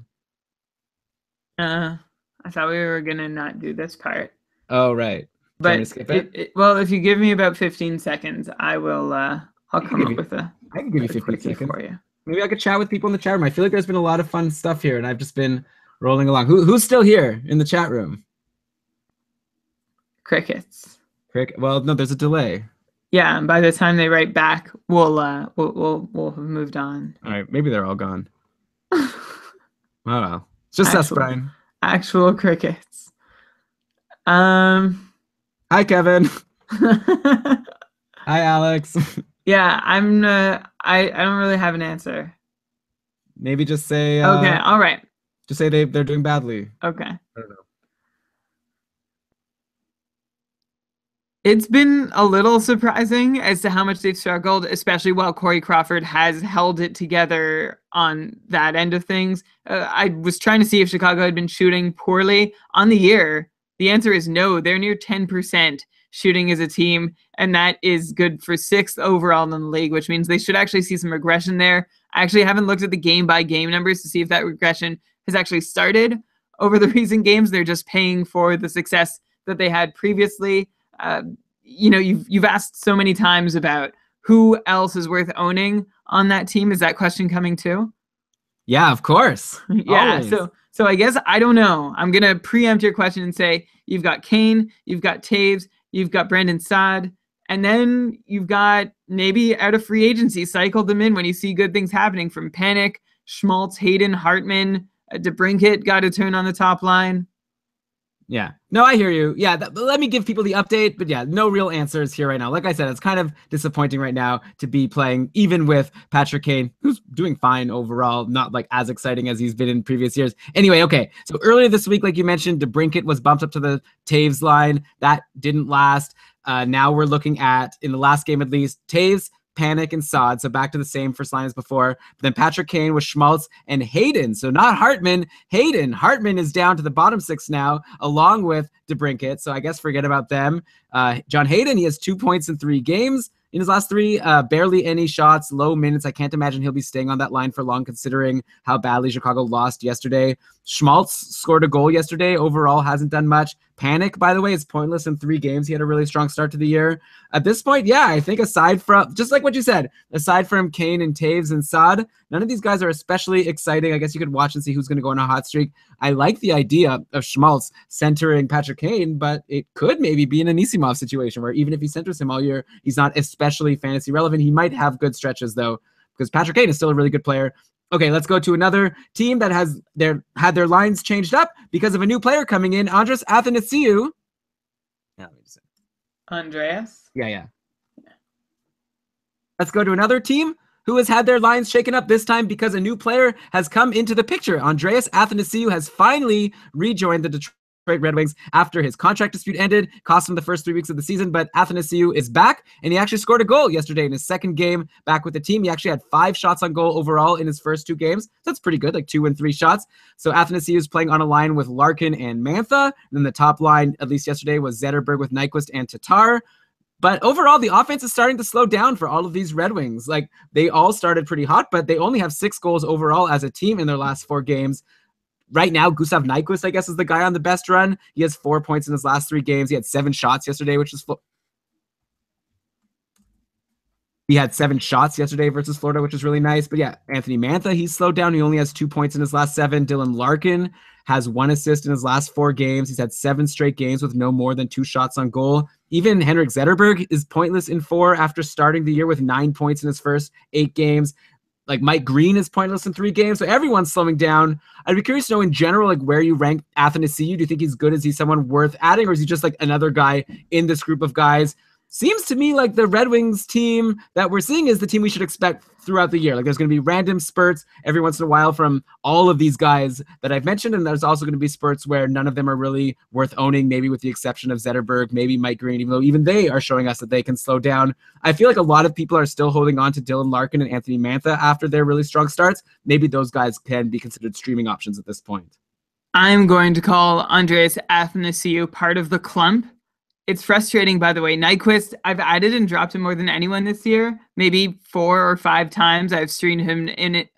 I thought we were gonna not do this part. Oh right. But skip it? Well, if you give me about 15 seconds, I will. I'll come up with a. I can give you 15 seconds for you. Maybe I could chat with people in the chat room. I feel like there's been a lot of fun stuff here, and I've just been rolling along. Who's still here in the chat room? Crickets. Well, no, there's a delay. Yeah, and by the time they write back, we'll have moved on. All right, maybe they're all gone. Oh well, it's just us, Brian. Actual crickets. Hi, Kevin. Hi, Alex. Yeah, I'm. I don't really have an answer. Maybe just say. Okay. All right. Just say they're doing badly. Okay. I don't know. It's been a little surprising as to how much they've struggled, especially while Corey Crawford has held it together on that end of things. I was trying to see if Chicago had been shooting poorly on the year. The answer is no. They're near 10% shooting as a team, and that is good for 6th overall in the league, which means they should actually see some regression there. I actually haven't looked at the game-by-game numbers to see if that regression has actually started over the recent games. They're just paying for the success that they had previously. You've asked so many times about who else is worth owning on that team. Is that question coming too? Yeah, of course. Yeah. Always. So I guess I don't know. I'm gonna preempt your question and say you've got Kane, you've got Taves, you've got Brandon Saad, and then you've got maybe out of free agency, cycle them in when you see good things happening from Panic, Schmaltz, Hayden, Hartman, DeBrincat got a turn on the top line. Yeah. No, I hear you. Yeah, let me give people the update, but yeah, no real answers here right now. Like I said, it's kind of disappointing right now to be playing even with Patrick Kane, who's doing fine overall, not like as exciting as he's been in previous years. Anyway, okay. So earlier this week, like you mentioned, DeBrincat was bumped up to the Taves line. That didn't last. Now we're looking at, in the last game at least, Taves, Panic, and Saad. So back to the same first line as before. But then Patrick Kane with Schmaltz and Hayden. So not Hartman, Hayden. Hartman is down to the bottom 6 now, along with DeBrincat. So I guess forget about them. John Hayden, he has 2 points in 3 games in his last 3. Barely any shots, low minutes. I can't imagine he'll be staying on that line for long, considering how badly Chicago lost yesterday. Schmaltz scored a goal yesterday. Overall, hasn't done much. Panic, by the way, is pointless in 3 games. He had a really strong start to the year. At this point, yeah, I think aside from, just like what you said, aside from Kane and Taves and Saad, none of these guys are especially exciting. I guess you could watch and see who's going to go on a hot streak. I like the idea of Schmaltz centering Patrick Kane, but it could maybe be an Anisimov situation where even if he centers him all year, he's not especially fantasy relevant. He might have good stretches, though, because Patrick Kane is still a really good player. Okay, let's go to another team that has had their lines changed up because of a new player coming in, Andres Athanasiou. Yeah, let me just say. Andreas? Yeah. Let's go to another team who has had their lines shaken up this time because a new player has come into the picture. Andreas Athanasiou has finally rejoined the Detroit Red Wings after his contract dispute ended, cost him the first 3 weeks of the season, but Athanasiou is back, and he actually scored a goal yesterday in his second game back with the team. He actually had 5 shots on goal overall in his first 2 games. So that's pretty good, like 2 and 3 shots. So Athanasiou is playing on a line with Larkin and Mantha. And then the top line, at least yesterday, was Zetterberg with Nyquist and Tatar. But overall, the offense is starting to slow down for all of these Red Wings. Like, they all started pretty hot, but they only have 6 goals overall as a team in their last 4 games. Right now, Gustav Nyquist, I guess, is the guy on the best run. He has 4 points in his last 3 games. He had 7 shots yesterday, which is he had 7 shots yesterday versus Florida, which is really nice. But yeah, Anthony Mantha, he's slowed down. He only has 2 points in his last 7. Dylan Larkin has 1 assist in his last 4 games. He's had 7 straight games with no more than 2 shots on goal. Even Henrik Zetterberg is pointless in 4 after starting the year with 9 points in his first 8 games. like Mike Green is pointless in 3 games. So everyone's slowing down. I'd be curious to know in general, like where you rank Athanasiou. Do you think he's good? Is he someone worth adding, or is he just like another guy in this group of guys? Seems to me like the Red Wings team that we're seeing is the team we should expect throughout the year. Like there's going to be random spurts every once in a while from all of these guys that I've mentioned. And there's also going to be spurts where none of them are really worth owning, maybe with the exception of Zetterberg, maybe Mike Green, even though even they are showing us that they can slow down. I feel like a lot of people are still holding on to Dylan Larkin and Anthony Mantha after their really strong starts. Maybe those guys can be considered streaming options at this point. I'm going to call Andreas Athanasiou part of the clump. It's frustrating, by the way. Nyquist, I've added and dropped him more than anyone this year. Maybe 4 or 5 times I've streamed him in it.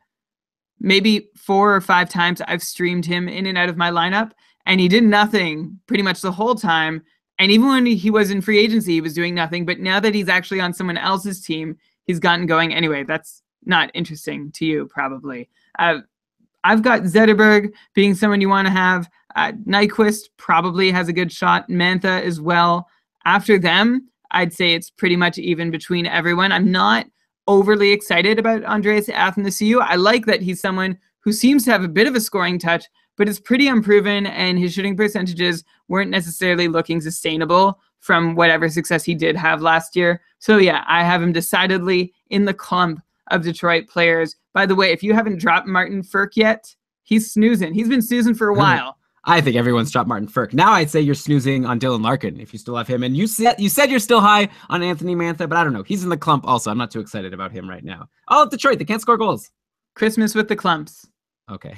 Maybe 4 or 5 times I've streamed him in and out of my lineup, and he did nothing pretty much the whole time. And even when he was in free agency, he was doing nothing. But now that he's actually on someone else's team, he's gotten going. Anyway, that's not interesting to you, probably. I've got Zetterberg being someone you want to have. Nyquist probably has a good shot. Mantha as well. After them, I'd say it's pretty much even between everyone. I'm not overly excited about Andreas Athanasiou. I like that he's someone who seems to have a bit of a scoring touch, but is pretty unproven, and his shooting percentages weren't necessarily looking sustainable from whatever success he did have last year. So yeah, I have him decidedly in the clump of Detroit players. By the way, if you haven't dropped Martin Furk yet, he's snoozing. He's been snoozing for a while. I think everyone's dropped Martin Furk. Now I'd say you're snoozing on Dylan Larkin if you still have him. And you said you're still high on Anthony Mantha, but I don't know. He's in the clump also. I'm not too excited about him right now. Oh, Detroit, they can't score goals. Christmas with the clumps. Okay.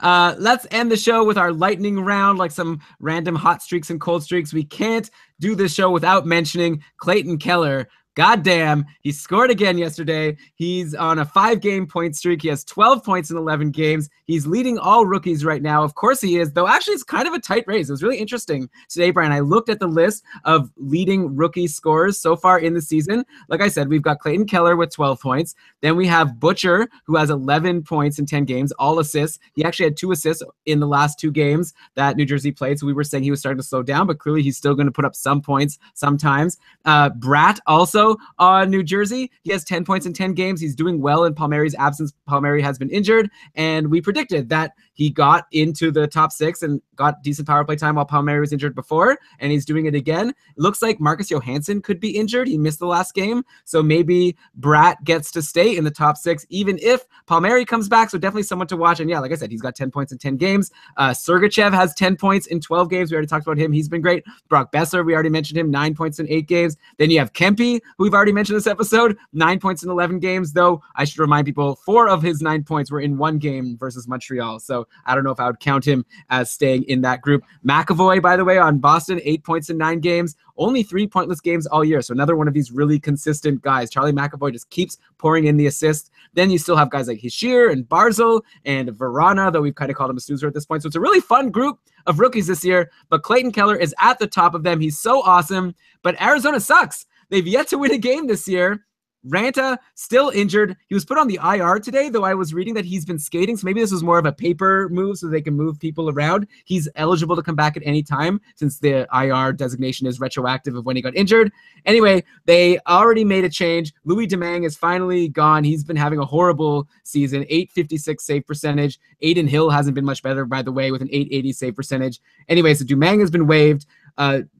Let's end the show with our lightning round, like some random hot streaks and cold streaks. We can't do this show without mentioning Clayton Keller. Goddamn, he scored again yesterday. He's on a 5-game point streak. He has 12 points in 11 games. He's leading all rookies right now. Of course he is, though actually it's kind of a tight race. It was really interesting today, Brian. I looked at the list of leading rookie scorers so far in the season. Like I said, we've got Clayton Keller with 12 points. Then we have Butcher, who has 11 points in 10 games, all assists. He actually had 2 assists in the last 2 games that New Jersey played, so we were saying he was starting to slow down, but clearly he's still going to put up some points sometimes. Bratt also on New Jersey. He has 10 points in 10 games. He's doing well in Palmieri's absence. Palmieri has been injured, and we predicted that he got into the top 6 and got decent power play time while Palmieri was injured before, and he's doing it again. It looks like Marcus Johansson could be injured. He missed the last game, so maybe Bratt gets to stay in the top 6, even if Palmieri comes back, so definitely someone to watch. And yeah, like I said, he's got 10 points in 10 games. Sergachev has 10 points in 12 games. We already talked about him. He's been great. Brock Besser, we already mentioned him, 9 points in 8 games. Then you have Kempe, who we've already mentioned this episode, 9 points in 11 games, though I should remind people 4 of his 9 points were in 1 game versus Montreal. So I don't know if I would count him as staying in that group. McAvoy, by the way, on Boston, 8 points in 9 games, only 3 pointless games all year. So another one of these really consistent guys. Charlie McAvoy just keeps pouring in the assists. Then you still have guys like Hischier and Barzal and Verana, though we've kind of called him a snoozer at this point. So it's a really fun group of rookies this year, but Clayton Keller is at the top of them. He's so awesome, but Arizona sucks. They've yet to win a game this year. Ranta still injured. He was put on the IR today, though I was reading that he's been skating, so maybe this was more of a paper move so they can move people around. He's eligible to come back at any time since the IR designation is retroactive of when he got injured. Anyway, they already made a change. Louis Domingue is finally gone. He's been having a horrible season, 856 save percentage. Aiden Hill hasn't been much better, by the way, with an 880 save percentage. Anyway, so Domingue has been waived.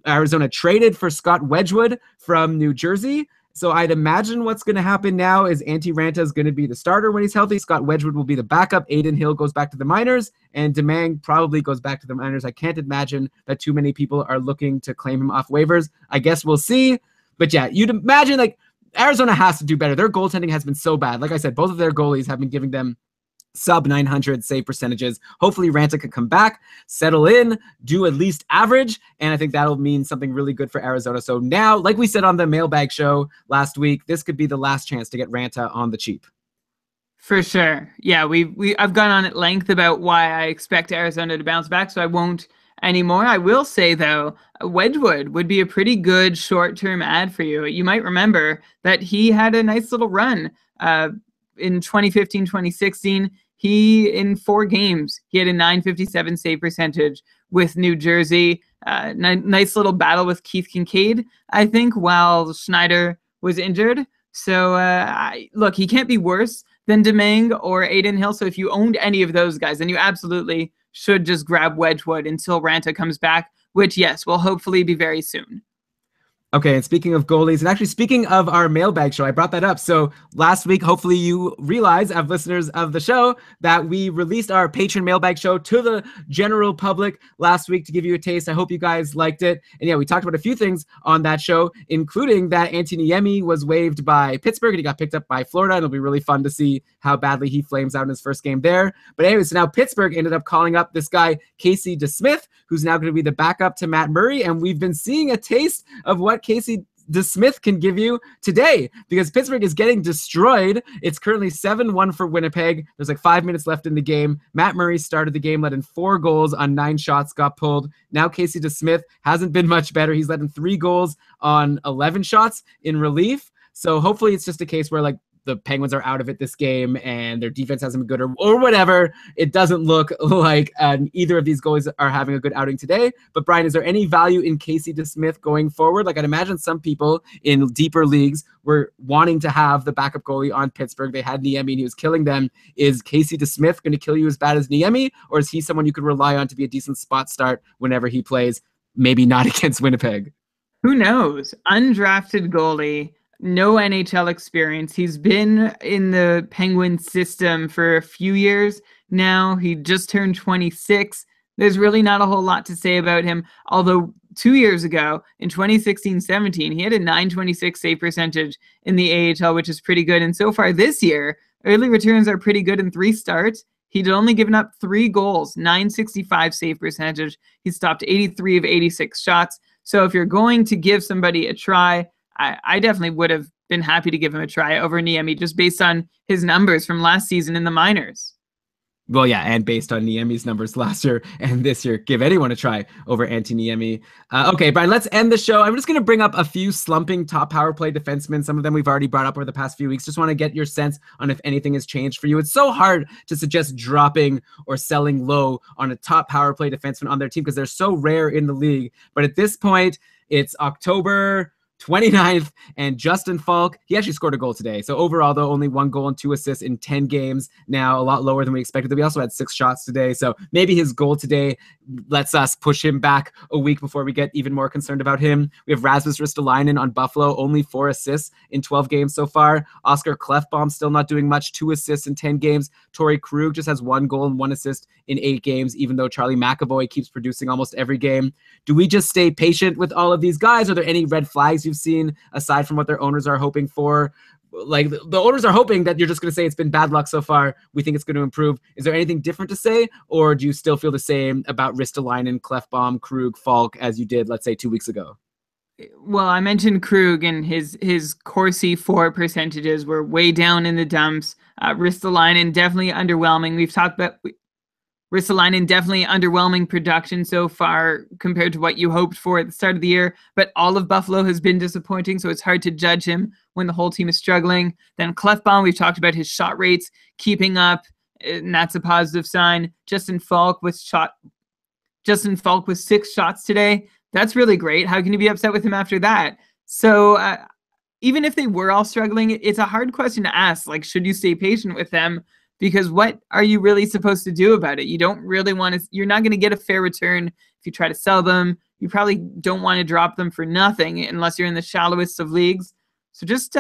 Arizona traded for Scott Wedgwood from New Jersey. So I'd imagine what's going to happen now is Antti Ranta is going to be the starter when he's healthy. Scott Wedgwood will be the backup. Aiden Hill goes back to the minors, and Domingue probably goes back to the minors. I can't imagine that too many people are looking to claim him off waivers. I guess we'll see. But yeah, you'd imagine like Arizona has to do better. Their goaltending has been so bad. Like I said, both of their goalies have been giving them sub 900 save percentages. Hopefully Ranta could come back, settle in, do at least average, and I think that'll mean something really good for Arizona. So now, like we said on the mailbag show last week, this could be the last chance to get Ranta on the cheap. For sure. Yeah, I've gone on at length about why I expect Arizona to bounce back, so I won't anymore. I will say, though, Wedgwood would be a pretty good short-term ad for you. You might remember that he had a nice little run in 2015, 2016, in 4 games, he had a 957 save percentage with New Jersey. Nice little battle with Keith Kincaid, I think, while Schneider was injured. So, look, he can't be worse than Domingue or Adin Hill. So if you owned any of those guys, then you absolutely should just grab Wedgwood until Ranta comes back, which, yes, will hopefully be very soon. Okay, and speaking of goalies, and actually speaking of our mailbag show, I brought that up. So last week, hopefully you realize, as listeners of the show, that we released our patron mailbag show to the general public last week to give you a taste. I hope you guys liked it. And yeah, we talked about a few things on that show, including that Antti Niemi was waived by Pittsburgh and he got picked up by Florida. And it'll be really fun to see how badly he flames out in his first game there. But anyway, so now Pittsburgh ended up calling up this guy, Casey DeSmith, who's now going to be the backup to Matt Murray. And we've been seeing a taste of what Casey DeSmith can give you today, because Pittsburgh is getting destroyed. It's currently 7-1 for Winnipeg. There's like 5 minutes left in the game. Matt Murray started the game, let in 4 goals on 9 shots, got pulled. Now Casey DeSmith hasn't been much better. He's let in 3 goals on 11 shots in relief. So hopefully it's just a case where like the Penguins are out of it this game and their defense hasn't been good or whatever. It doesn't look like either of these goalies are having a good outing today. But Brian, is there any value in Casey DeSmith going forward? Like I'd imagine some people in deeper leagues were wanting to have the backup goalie on Pittsburgh. They had Niemi and he was killing them. Is Casey DeSmith going to kill you as bad as Niemi, or is he someone you could rely on to be a decent spot start whenever he plays? Maybe not against Winnipeg. Who knows? Undrafted goalie. No NHL experience. He's been in the Penguin system for a few years now. He just turned 26. There's really not a whole lot to say about him. Although 2 years ago, in 2016-17, he had a .926 save percentage in the AHL, which is pretty good. And so far this year, early returns are pretty good in 3 starts. He'd only given up 3 goals, .965 save percentage. He stopped 83 of 86 shots. So if you're going to give somebody a try, I definitely would have been happy to give him a try over Niemi just based on his numbers from last season in the minors. Well, yeah, and based on Niemi's numbers last year and this year, give anyone a try over Antti Niemi. Okay, Brian, let's end the show. I'm just going to bring up a few slumping top power play defensemen. Some of them we've already brought up over the past few weeks. Just want to get your sense on if anything has changed for you. It's so hard to suggest dropping or selling low on a top power play defenseman on their team because they're so rare in the league. But at this point, it's October 29th, and Justin Falk, he actually scored a goal today. So overall, though, only 1 goal and 2 assists in 10 games. Now, a lot lower than we expected. We also had 6 shots today. So maybe his goal today lets us push him back a week before we get even more concerned about him. We have Rasmus Ristolainen on Buffalo, only 4 assists in 12 games so far. Oscar Klefbom still not doing much, 2 assists in 10 games. Torrey Krug just has 1 goal and 1 assist in 8 games, even though Charlie McAvoy keeps producing almost every game. Do we just stay patient with all of these guys? Are there any red flags you've seen aside from what their owners are hoping for? Like the owners are hoping that you're just going to say it's been bad luck so far. We think it's going to improve. Is there anything different to say, or do you still feel the same about Ristolainen, Klefbom, Krug, Falk as you did, let's say, 2 weeks ago? Well, I mentioned Krug and his Corsi 4 percentages were way down in the dumps. Ristolainen definitely underwhelming. We've talked about Ristolainen definitely underwhelming production so far compared to what you hoped for at the start of the year, but all of Buffalo has been disappointing, so it's hard to judge him when the whole team is struggling. Then Klefbom, we've talked about his shot rates keeping up, and that's a positive sign. Justin Falk with 6 shots today. That's really great. How can you be upset with him after that? So even if they were all struggling, it's a hard question to ask. Like, should you stay patient with them? Because what are you really supposed to do about it? You don't really want to, you're not going to get a fair return if you try to sell them. You probably don't want to drop them for nothing unless you're in the shallowest of leagues. So just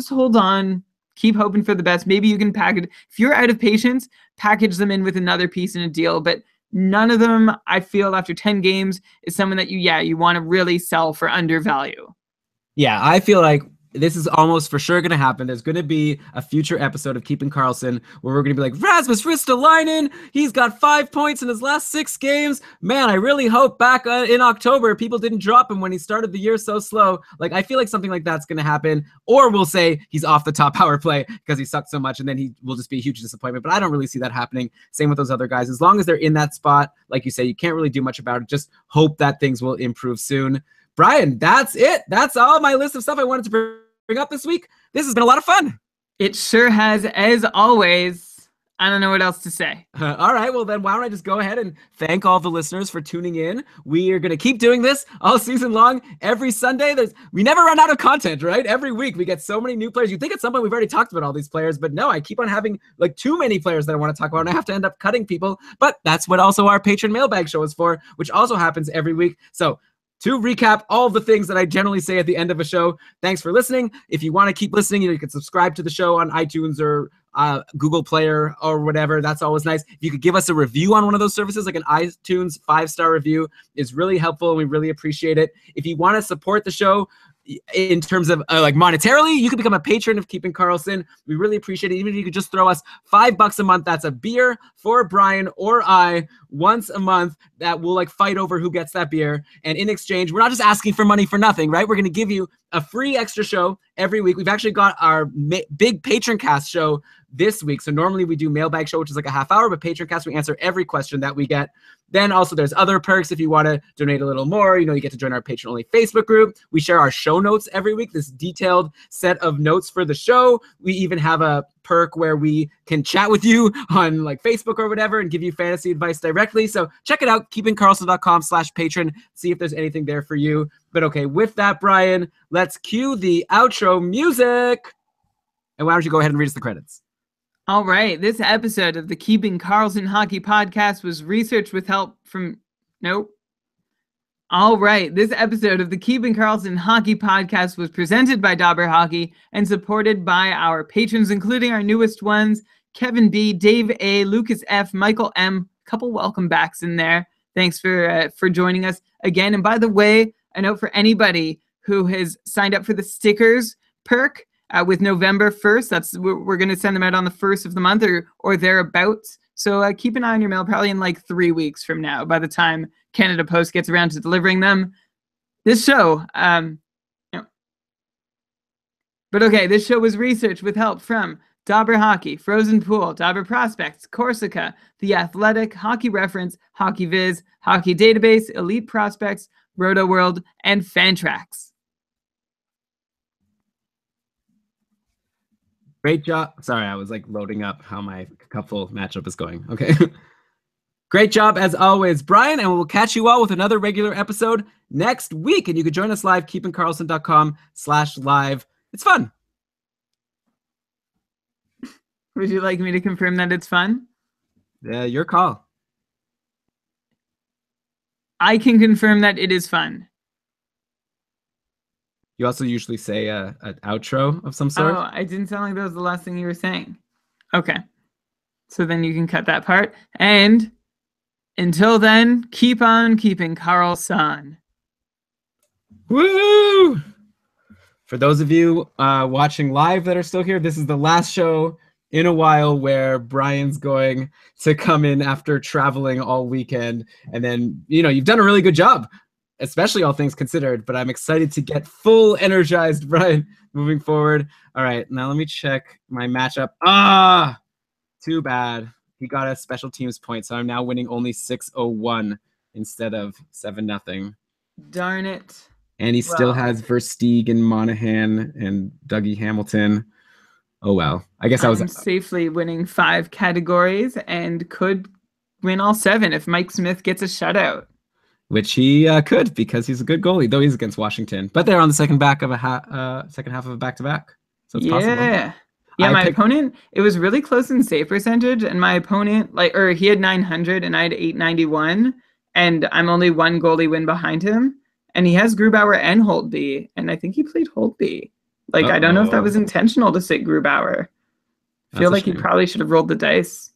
hold on, keep hoping for the best. Maybe you can package, if you're out of patience, package them in with another piece in a deal. But none of them, I feel, after 10 games is someone that you want to really sell for undervalue. Yeah, I feel like this is almost for sure going to happen. There's going to be a future episode of Keeping Karlsson where we're going to be like, Rasmus Ristolainen, he's got 5 points in his last 6 games. Man, I really hope back in October people didn't drop him when he started the year so slow. Like, I feel like something like that's going to happen. Or we'll say he's off the top power play because he sucked so much, and then he will just be a huge disappointment. But I don't really see that happening. Same with those other guys. As long as they're in that spot, like you say, you can't really do much about it. Just hope that things will improve soon. Brian, that's it. That's all my list of stuff I wanted to bring up this week. This has been a lot of fun. It sure has, as always. I don't know what else to say. All right, well then why don't I just go ahead and thank all the listeners for tuning in. We are going to keep doing this all season long. Every Sunday, we never run out of content, right? Every week we get so many new players. You think at some point we've already talked about all these players, but no, I keep on having like too many players that I want to talk about, and I have to end up cutting people. But that's what also our patron mailbag show is for, which also happens every week. So to recap all the things that I generally say at the end of a show, thanks for listening. If you want to keep listening, you can subscribe to the show on iTunes or Google Player or whatever. That's always nice. If you could give us a review on one of those services, like an iTunes 5-star review, is really helpful, and we really appreciate it. If you want to support the show in terms of like monetarily, you can become a patron of Keeping Karlsson. We really appreciate it. Even if you could just throw us $5 a month, that's a beer for Brian or I once a month that we'll like fight over who gets that beer. And in exchange, we're not just asking for money for nothing, right? We're going to give you a free extra show every week. We've actually got our big patron cast show this week. So normally we do mailbag show, which is like a half hour, but patron cast, we answer every question that we get. Then also there's other perks if you want to donate a little more. You know, you get to join our patron only Facebook group. We share our show notes every week, this detailed set of notes for the show. We even have a perk where we can chat with you on like Facebook or whatever and give you fantasy advice directly. So check it out, keepingkarlsson.com/patron. See if there's anything there for you. But okay, with that, Brian, let's cue the outro music. And why don't you go ahead and read us the credits? All right, this episode of the Keeping Karlsson Hockey Podcast was researched with help from... Nope. All right, this episode of the Keeping Karlsson Hockey Podcast was presented by Dauber Hockey and supported by our patrons, including our newest ones, Kevin B, Dave A, Lucas F, Michael M, couple welcome backs in there. Thanks for joining us again. And by the way, a note for anybody who has signed up for the stickers perk, with November 1st. We're going to send them out on the 1st of the month or thereabouts. So keep an eye on your mail, probably in like 3 weeks from now, by the time Canada Post gets around to delivering them. This show, But okay, this show was researched with help from Dauber Hockey, Frozen Pool, Dauber Prospects, Corsica, The Athletic, Hockey Reference, Hockey Viz, Hockey Database, Elite Prospects, Roto World, and Fantrax. Great job. Sorry, I was like loading up how my couple matchup is going. Okay. Great job as always, Brian, and we'll catch you all with another regular episode next week. And you can join us live, keepingkarlsson.com/live. It's fun. Would you like me to confirm that it's fun? Your call. I can confirm that it is fun. You also usually say an outro of some sort. Oh, I didn't sound like that was the last thing you were saying. Okay. So then you can cut that part. And until then, keep on keeping Karlsson. Woo! For those of you watching live that are still here, this is the last show in a while where Brian's going to come in after traveling all weekend. And then, you know, you've done a really good job, especially all things considered, but I'm excited to get full energized, Brian, moving forward. All right, now let me check my matchup. Too bad. He got a special teams point, so I'm now winning only 6-0-1 instead of 7-0. Darn it. And he still has Versteeg and Monahan and Dougie Hamilton. Oh, well. I guess I'm safely winning 5 categories and could win all 7 if Mike Smith gets a shutout. Which he could, because he's a good goalie, though he's against Washington. But they're on the second half of a back-to-back, so it's possible. Yeah, my opponent, it was really close in save percentage, and my opponent, he had 900 and I had 891, and I'm only 1 goalie win behind him, and he has Grubauer and Holtby, and I think he played Holtby. I don't know if that was intentional to sit Grubauer. I feel like he probably should have rolled the dice.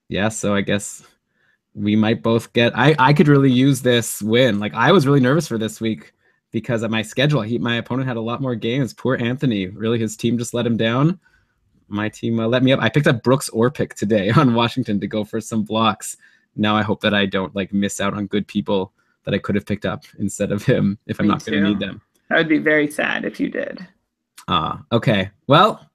Yeah, so I guess we might both get... I could really use this win. I was really nervous for this week because of my schedule. My opponent had a lot more games. Poor Anthony. Really, his team just let him down. My team let me up. I picked up Brooks Orpik today on Washington to go for some blocks. Now I hope that I don't miss out on good people that I could have picked up instead of him if I'm not going to need them. I would be very sad if you did. Okay. Well,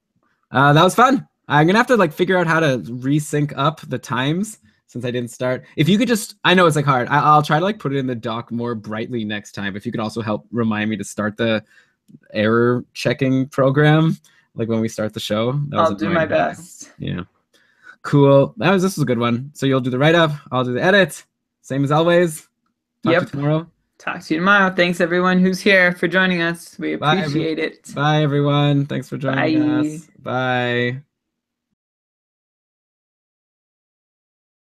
that was fun. I'm going to have to figure out how to resync up the times since I didn't start. If you could just, I know it's hard. I'll try to put it in the doc more brightly next time. If you could also help remind me to start the error checking program, when we start the show. I'll do my best. Yeah. Cool. This was a good one. So you'll do the write-up, I'll do the edit. Same as always. Talk to you tomorrow. Talk to you tomorrow. Thanks everyone who's here for joining us. We appreciate it. Bye everyone. Thanks for joining us. Bye.